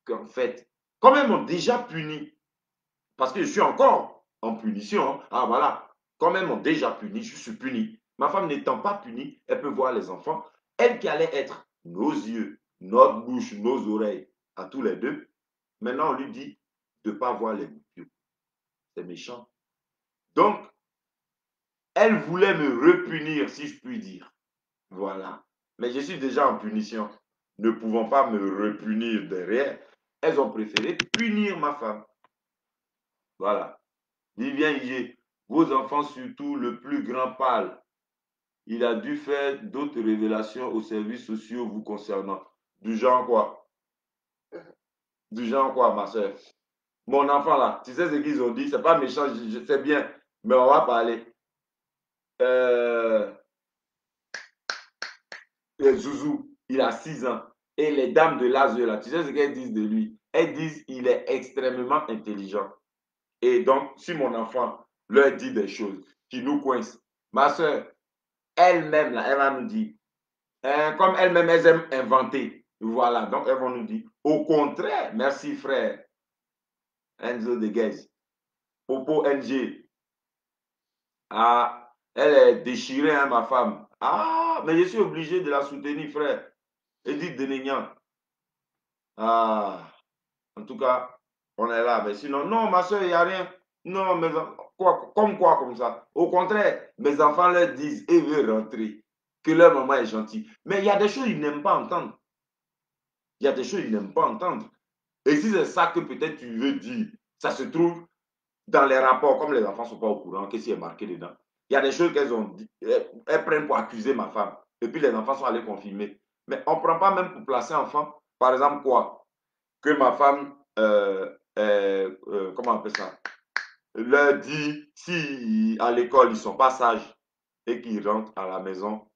qu'en fait, quand même, m'ont déjà puni, parce que je suis encore en punition, hein, ah voilà, quand même, m'ont déjà puni, je suis puni. Ma femme n'étant pas punie, elle peut voir les enfants. Elle qui allait être nos yeux, notre bouche, nos oreilles, à tous les deux. Maintenant, on lui dit de ne pas voir les boupios. C'est méchant. Donc, elle voulait me repunir, si je puis dire. Voilà. Mais je suis déjà en punition, ne pouvant pas me repunir derrière. elles ont préféré punir ma femme. Voilà. Viviane Ige, vos enfants, surtout le plus grand, parle. Il a dû faire d'autres révélations aux services sociaux vous concernant. Du genre quoi? Du genre quoi, ma soeur? Mon enfant là, tu sais ce qu'ils ont dit? C'est pas méchant, je sais bien, mais on va parler. Euh, Zouzou, il a 6 ans. Et les dames de l'âge là, tu sais ce qu'elles disent de lui? Elles disent qu'il est extrêmement intelligent. Et donc, si mon enfant leur dit des choses qui nous coincent, ma soeur, elle-même, là, elle va nous dire, comme elle-même, elles aiment inventer. Voilà, donc elles vont nous dire, au contraire, merci frère, Enzo de Guez, Popo NG, ah, elle est déchirée, hein, ma femme. Ah, mais je suis obligé de la soutenir, frère. Edith Denignan. Ah, en tout cas, on est là. Mais sinon, non, ma soeur, il n'y a rien. Non, mais quoi, comme ça. Au contraire, mes enfants leur disent et veulent rentrer, que leur maman est gentille. Mais il y a des choses qu'ils n'aiment pas entendre. Il y a des choses qu'ils n'aiment pas entendre. Et si c'est ça que peut-être tu veux dire, ça se trouve dans les rapports, comme les enfants ne sont pas au courant, qu'est-ce qui est marqué dedans. Il y a des choses qu'elles ont dit, elles prennent pour accuser ma femme. Et puis les enfants sont allés confirmer. Mais on ne prend pas même pour placer enfant. Par exemple, quoi? Que ma femme, comment on appelle ça? Leur dit, si à l'école ils ne sont pas sages et qu'ils rentrent à la maison,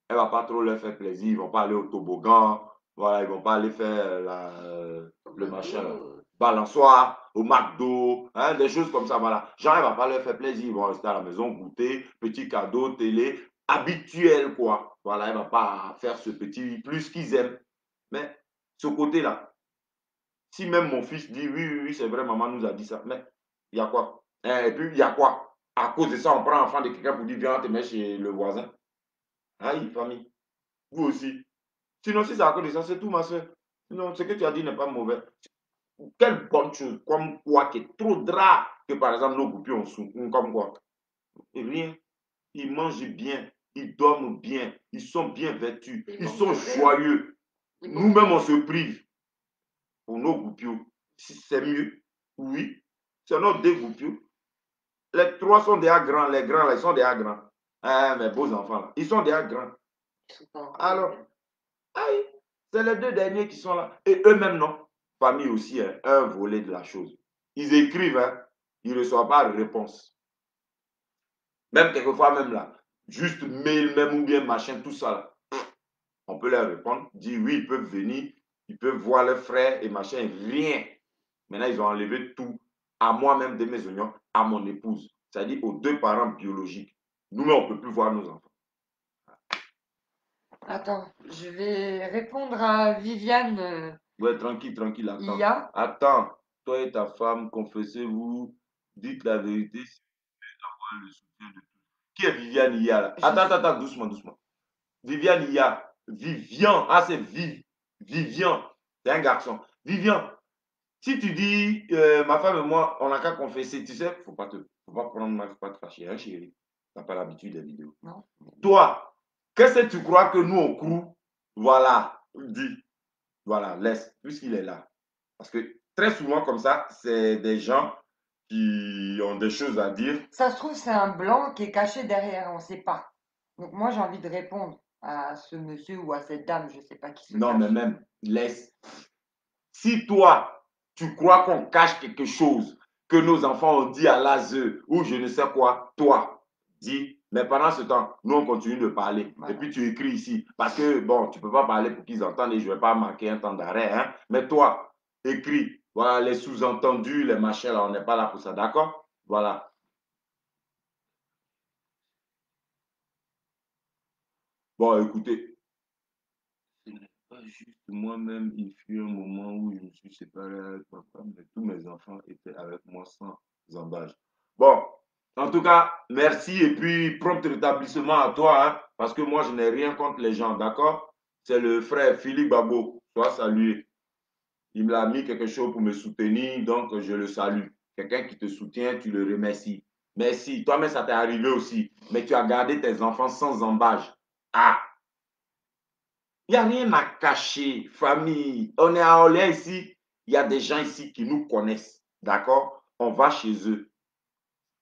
elle ne va pas trop leur faire plaisir. Ils ne vont pas aller au toboggan, voilà, ils ne vont pas aller faire le machin, là, balançoire, au McDo, hein, des choses comme ça, voilà. Genre, elle ne va pas leur faire plaisir. Ils vont rester à la maison, goûter, petit cadeau, télé, habituel, quoi. Voilà, elle ne va pas faire ce petit plus qu'ils aiment. Mais ce côté-là, si même mon fils dit oui, oui, oui, c'est vrai, maman nous a dit ça, mais il y a quoi? Et puis, il y a quoi? À cause de ça, on prend l'enfant de quelqu'un pour dire viens, on te met chez le voisin. Aïe, famille. Vous aussi. Sinon, si c'est à cause de ça, c'est tout, ma soeur. Sinon, ce que tu as dit n'est pas mauvais. Quelle bonne chose, comme quoi, qui est trop drap que par exemple nos goupilles ont sous, comme quoi. Et rien. Ils mangent bien, ils dorment bien, ils sont bien vêtus, ils sont joyeux. Nous-mêmes, on se prive pour nos goupilles. Si c'est mieux, oui. C'est nos deux goupilles. Les trois sont déjà grands, les grands, là, ils sont déjà grands. Ah, mes beaux enfants, là, ils sont déjà grands. Alors, aïe, c'est les deux derniers qui sont là. Et eux-mêmes, non. Famille aussi, hein, un volet de la chose. Ils écrivent, hein, ils ne reçoivent pas de réponse. Même quelquefois, même là, juste mail, même ou bien machin, tout ça là. On peut leur répondre, dire oui, ils peuvent venir, ils peuvent voir leurs frères et machin, rien. Maintenant, ils ont enlevé tout, à moi-même de mes oignons, à mon épouse, c'est-à-dire aux deux parents biologiques. Nous-mêmes, on ne peut plus voir nos enfants. Attends, je vais répondre à Viviane Ouais, tranquille, tranquille, attends. IA. Attends, toi et ta femme, confessez-vous, dites la vérité, si vous avoir le soutien de tous. Qui est Viviane Ia là? Attends, doucement, doucement. Viviane Ia, Vivian, ah c'est Vivian, c'est un garçon. Vivian, si tu dis, ma femme et moi, on n'a qu'à confesser, tu sais, faut pas prendre mal, faut pas te fâcher, hein, chérie. T'as pas l'habitude des vidéos. Non. Toi, qu'est-ce que tu crois que nous, on croit? Voilà, dis, voilà, laisse, puisqu'il est là. Parce que très souvent, comme ça, c'est des gens qui ont des choses à dire. Ça se trouve, c'est un blanc qui est caché derrière, on ne sait pas. Donc moi, j'ai envie de répondre à ce monsieur ou à cette dame, je ne sais pas qui se Non, mais cache. même, laisse. Si toi, tu crois qu'on cache quelque chose, que nos enfants ont dit à l'ASE ou je ne sais quoi, toi, dis. Mais pendant ce temps, nous, on continue de parler. Voilà. Et puis, tu écris ici. Parce que, bon, tu ne peux pas parler pour qu'ils entendent et je ne vais pas marquer un temps d'arrêt. Hein? Mais toi, écris. Voilà, les sous-entendus, les machins, là, on n'est pas là pour ça. D'accord? Voilà. Bon, écoutez, ce n'est pas juste moi-même. Il fut un moment où je me suis séparé avec ma femme, mais tous mes enfants étaient avec moi sans embâche. Bon, en tout cas, merci et puis prompt rétablissement à toi, hein, parce que moi, je n'ai rien contre les gens, d'accord? C'est le frère Philippe Babo, sois salué. Il m'a mis quelque chose pour me soutenir, donc je le salue. Quelqu'un qui te soutient, tu le remercies. Merci. Toi-même, ça t'est arrivé aussi, mais tu as gardé tes enfants sans embâche. Ah, il n'y a rien à cacher, famille. On est à Orléans ici. Il y a des gens ici qui nous connaissent, d'accord? On va chez eux,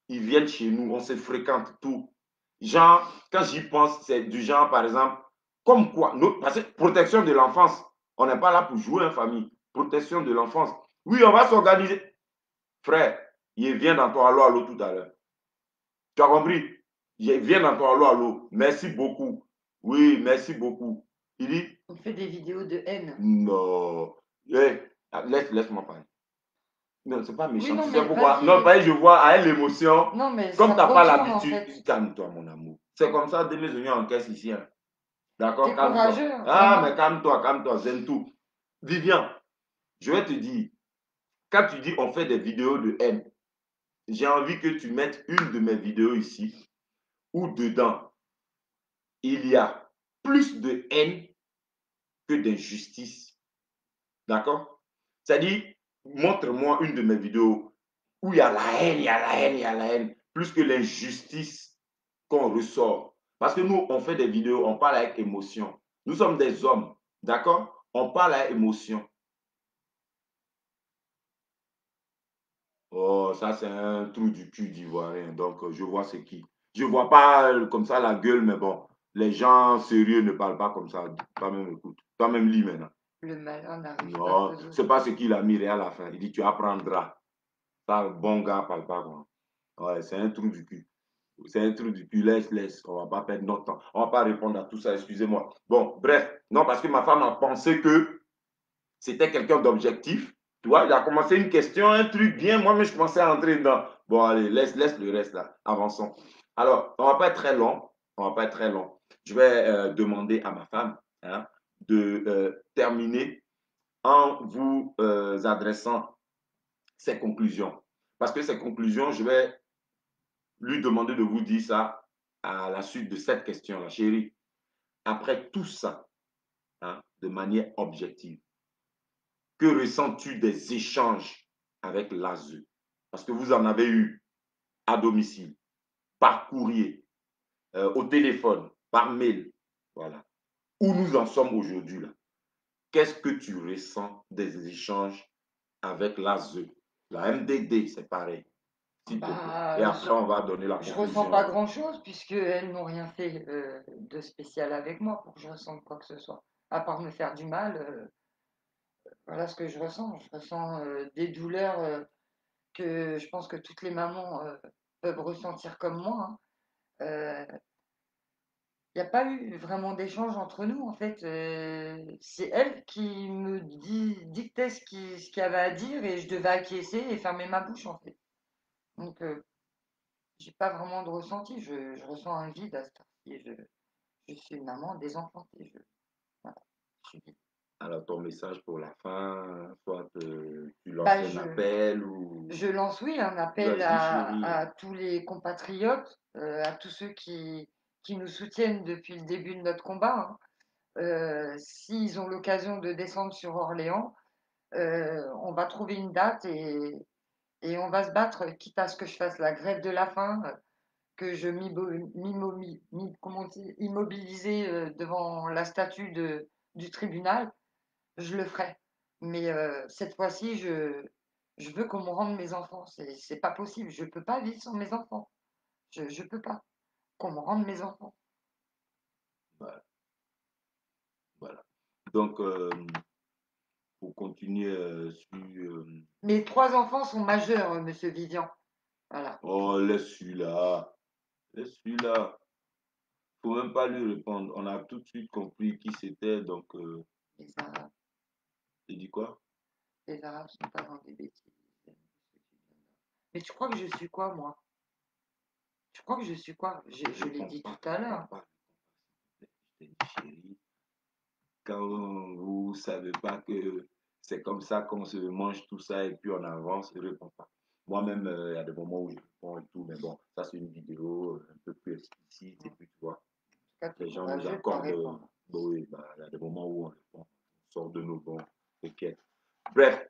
ils viennent chez nous, on se fréquente, tout. Genre, quand j'y pense, c'est du genre, par exemple, comme quoi, parce que protection de l'enfance, on n'est pas là pour jouer en famille. Protection de l'enfance. Oui, on va s'organiser. Frère, il vient dans ton allô allô tout à l'heure. Tu as compris? Il vient dans ton allô allô. Merci beaucoup. Oui, merci beaucoup. Il dit, On fait des vidéos de haine. non. Hey, laisse-moi parler. Non, c'est pas Oui, méchant. non, Tu sais mais pourquoi? Non, vas-y. je vois à elle l'émotion. Non, mais Comme ça tu me n'as pas retourne en l'habitude, fait. calme-toi, mon amour. C'est comme ça, dès mes oignons en caisse ici. Hein. D'accord? T'es Calme-toi. courageux, Ah, mais vraiment. calme-toi, zen tout. Vivian, je vais te dire, quand tu dis on fait des vidéos de haine, j'ai envie que tu mettes une de mes vidéos ici, où dedans, il y a plus de haine que d'injustice. D'accord? C'est-à-dire, montre-moi une de mes vidéos où il y a la haine, il y a la haine, il y a la haine, plus que l'injustice qu'on ressort. Parce que nous, on fait des vidéos, on parle avec émotion. Nous sommes des hommes, d'accord? On parle avec émotion. Oh, ça, c'est un trou du cul d'ivoirien. Donc, je vois ce qui. Je ne vois pas comme ça la gueule, mais bon, les gens sérieux ne parlent pas comme ça. Toi-même, écoute. Toi-même, lis maintenant. Le malin n'arrive pas Non, qu'aux c'est autres. pas ce qu'il a mis à la fin. Il dit, tu apprendras. Ça, bon gars, parle pas. Quoi. Ouais, c'est un trou du cul. C'est un truc du cul, laisse. On va pas perdre notre temps. On va pas répondre à tout ça, excusez-moi. Bon, bref. Non, parce que ma femme a pensé que c'était quelqu'un d'objectif. Tu vois, il a commencé une question, un truc bien. Moi-même, je commençais à entrer dedans. Bon, allez, laisse le reste là. Avançons. Alors, on va pas être très long. On va pas être très long. Je vais demander à ma femme hein, de terminer en vous adressant ses conclusions. Parce que ces conclusions, je vais lui demander de vous dire ça à la suite de cette question-là. Chérie, après tout ça, hein, de manière objective, que ressens-tu des échanges avec l'ASE? Parce que vous en avez eu à domicile, par courrier, au téléphone, par mail. Voilà. Où nous en sommes aujourd'hui là? Qu'est-ce que tu ressens des échanges avec l'ASE? La MDD, c'est pareil, s'il te plaît. Et Bah, après, on va donner la je ressens pas conclusion. grand-chose puisqu'elles n'ont rien fait de spécial avec moi pour que je ressente quoi que ce soit. À part me faire du mal, voilà ce que je ressens. Je ressens des douleurs que je pense que toutes les mamans peuvent ressentir comme moi. Il n'y a pas eu vraiment d'échange entre nous en fait. C'est elle qui me dictait ce qu'il y avait à dire et je devais acquiescer et fermer ma bouche en fait. Donc j'ai pas vraiment de ressenti. Je ressens un vide à ce temps-ci. Je suis une maman désenfantée. Voilà, je suis vide. Alors, ton message pour la fin, soit tu lances Bah, un appel ou... je lance, oui, un appel Vas-y, chérie. à tous les compatriotes, à tous ceux qui nous soutiennent depuis le début de notre combat, hein. S'ils ont l'occasion de descendre sur Orléans, on va trouver une date et on va se battre, quitte à ce que je fasse la grève de la faim, que je comment on dit, immobilisé devant la statue du tribunal, je le ferai. Mais cette fois-ci, je veux qu'on me rende mes enfants. C'est pas possible. Je peux pas vivre sans mes enfants. Je peux pas. Qu'on me rende mes enfants. Voilà. Voilà. Donc, pour continuer Mes 3 enfants sont majeurs, monsieur Vivian. Voilà. Oh, laisse celui-là. Laisse celui-là. Faut même pas lui répondre. On a tout de suite compris qui c'était. Donc, Les Arabes. il dit quoi? Les Arabes sont pas dans des bêtises. Mais tu crois que je suis quoi, moi? Tu crois que je suis quoi? Je l'ai Réponds dit pas. tout à Réponds l'heure. pas. Je t'ai dit, chérie, quand vous savez pas que c'est comme ça qu'on se mange tout ça et puis on avance, ne réponds pas. Moi-même, il y a des moments où je réponds et tout, mais bon, ça c'est une vidéo un peu plus explicite et puis tu vois, En tout cas, t'es les gens nous courageux de pas accordent. répondre. Bah oui, bah, il y a des moments où on répond, on sort de nos bons, t'inquiète. Bref,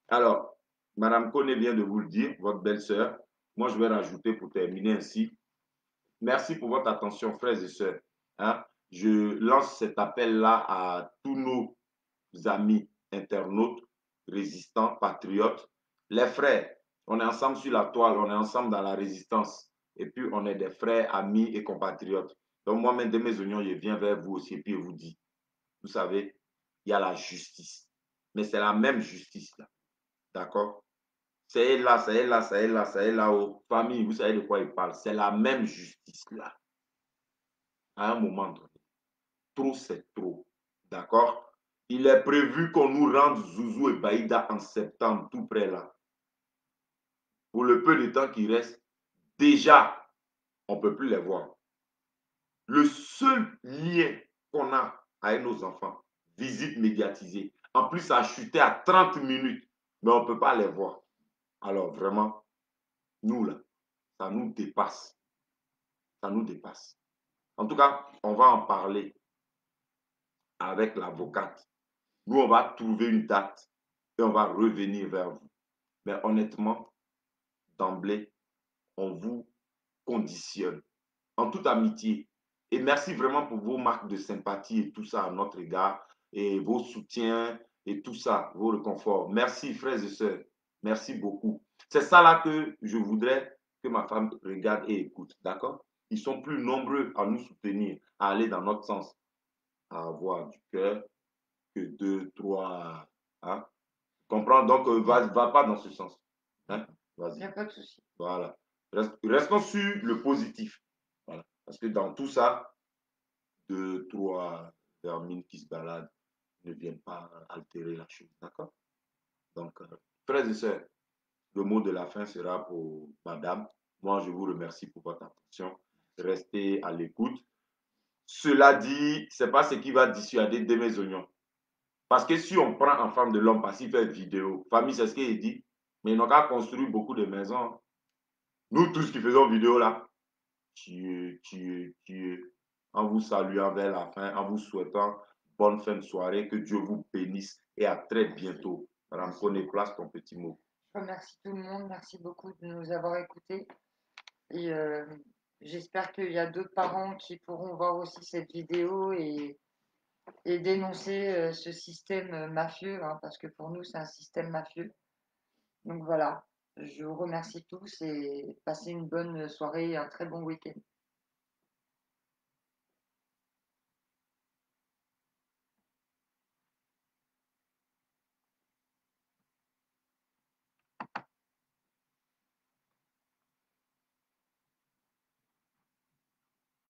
alors, Madame Kone vient de vous le dire, votre belle-sœur. Moi, je vais rajouter pour terminer ainsi. Merci pour votre attention, frères et sœurs. Hein? Je lance cet appel-là à tous nos amis internautes résistants, patriotes. Les frères, on est ensemble sur la toile, on est ensemble dans la résistance. Et puis, on est des frères, amis et compatriotes. Donc, moi-même, de mes oignons, je viens vers vous aussi et puis je vous dis, vous savez, il y a la justice. Mais c'est la même justice, là. D'accord? C'est là, c'est là, c'est là, c'est là, aux familles, vous savez de quoi il parle. C'est la même justice, là. À un moment donné. Trop, c'est trop. D'accord? Il est prévu qu'on nous rende Zouzou et Baïda en septembre, tout près là. Pour le peu de temps qui reste, déjà, on ne peut plus les voir. Le seul lien qu'on a avec nos enfants, visite médiatisée. En plus, ça a chuté à 30 minutes, mais on ne peut pas les voir. Alors vraiment, nous là, ça nous dépasse. Ça nous dépasse. En tout cas, on va en parler avec l'avocate. Nous, on va trouver une date et on va revenir vers vous. Mais honnêtement, d'emblée, on vous conditionne en toute amitié. Et merci vraiment pour vos marques de sympathie et tout ça à notre égard, et vos soutiens et tout ça, vos réconforts. Merci, frères et sœurs. Merci beaucoup. C'est ça là que je voudrais que ma femme regarde et écoute. D'accord? Ils sont plus nombreux à nous soutenir, à aller dans notre sens, à avoir du cœur que deux, trois. Hein? Comprends? Donc, va pas dans ce sens. Hein? Il n'y Vas-y. a pas de souci. Voilà. Restons sur le positif. Voilà. Parce que dans tout ça, deux, trois vermines qui se baladent ne viennent pas altérer la chose. D'accord? Donc, frères et sœurs, le mot de la fin sera pour madame. Moi, je vous remercie pour votre attention. Restez à l'écoute. Cela dit, ce n'est pas ce qui va dissuader de mes oignons. Parce que si on prend en femme de l'homme parce qu'il fait vidéo, famille, c'est ce qu'il dit, mais ils n'ont qu'à construire beaucoup de maisons. Nous tous qui faisons vidéo là, en vous saluant vers la fin, en vous souhaitant bonne fin de soirée, que Dieu vous bénisse et à très bientôt. Madame, prenez place ton petit mot. Je remercie tout le monde. Merci beaucoup de nous avoir écoutés. Et j'espère qu'il y a d'autres parents qui pourront voir aussi cette vidéo et dénoncer ce système mafieux, hein, parce que pour nous, c'est un système mafieux. Donc voilà, je vous remercie tous et passez une bonne soirée et un très bon week-end.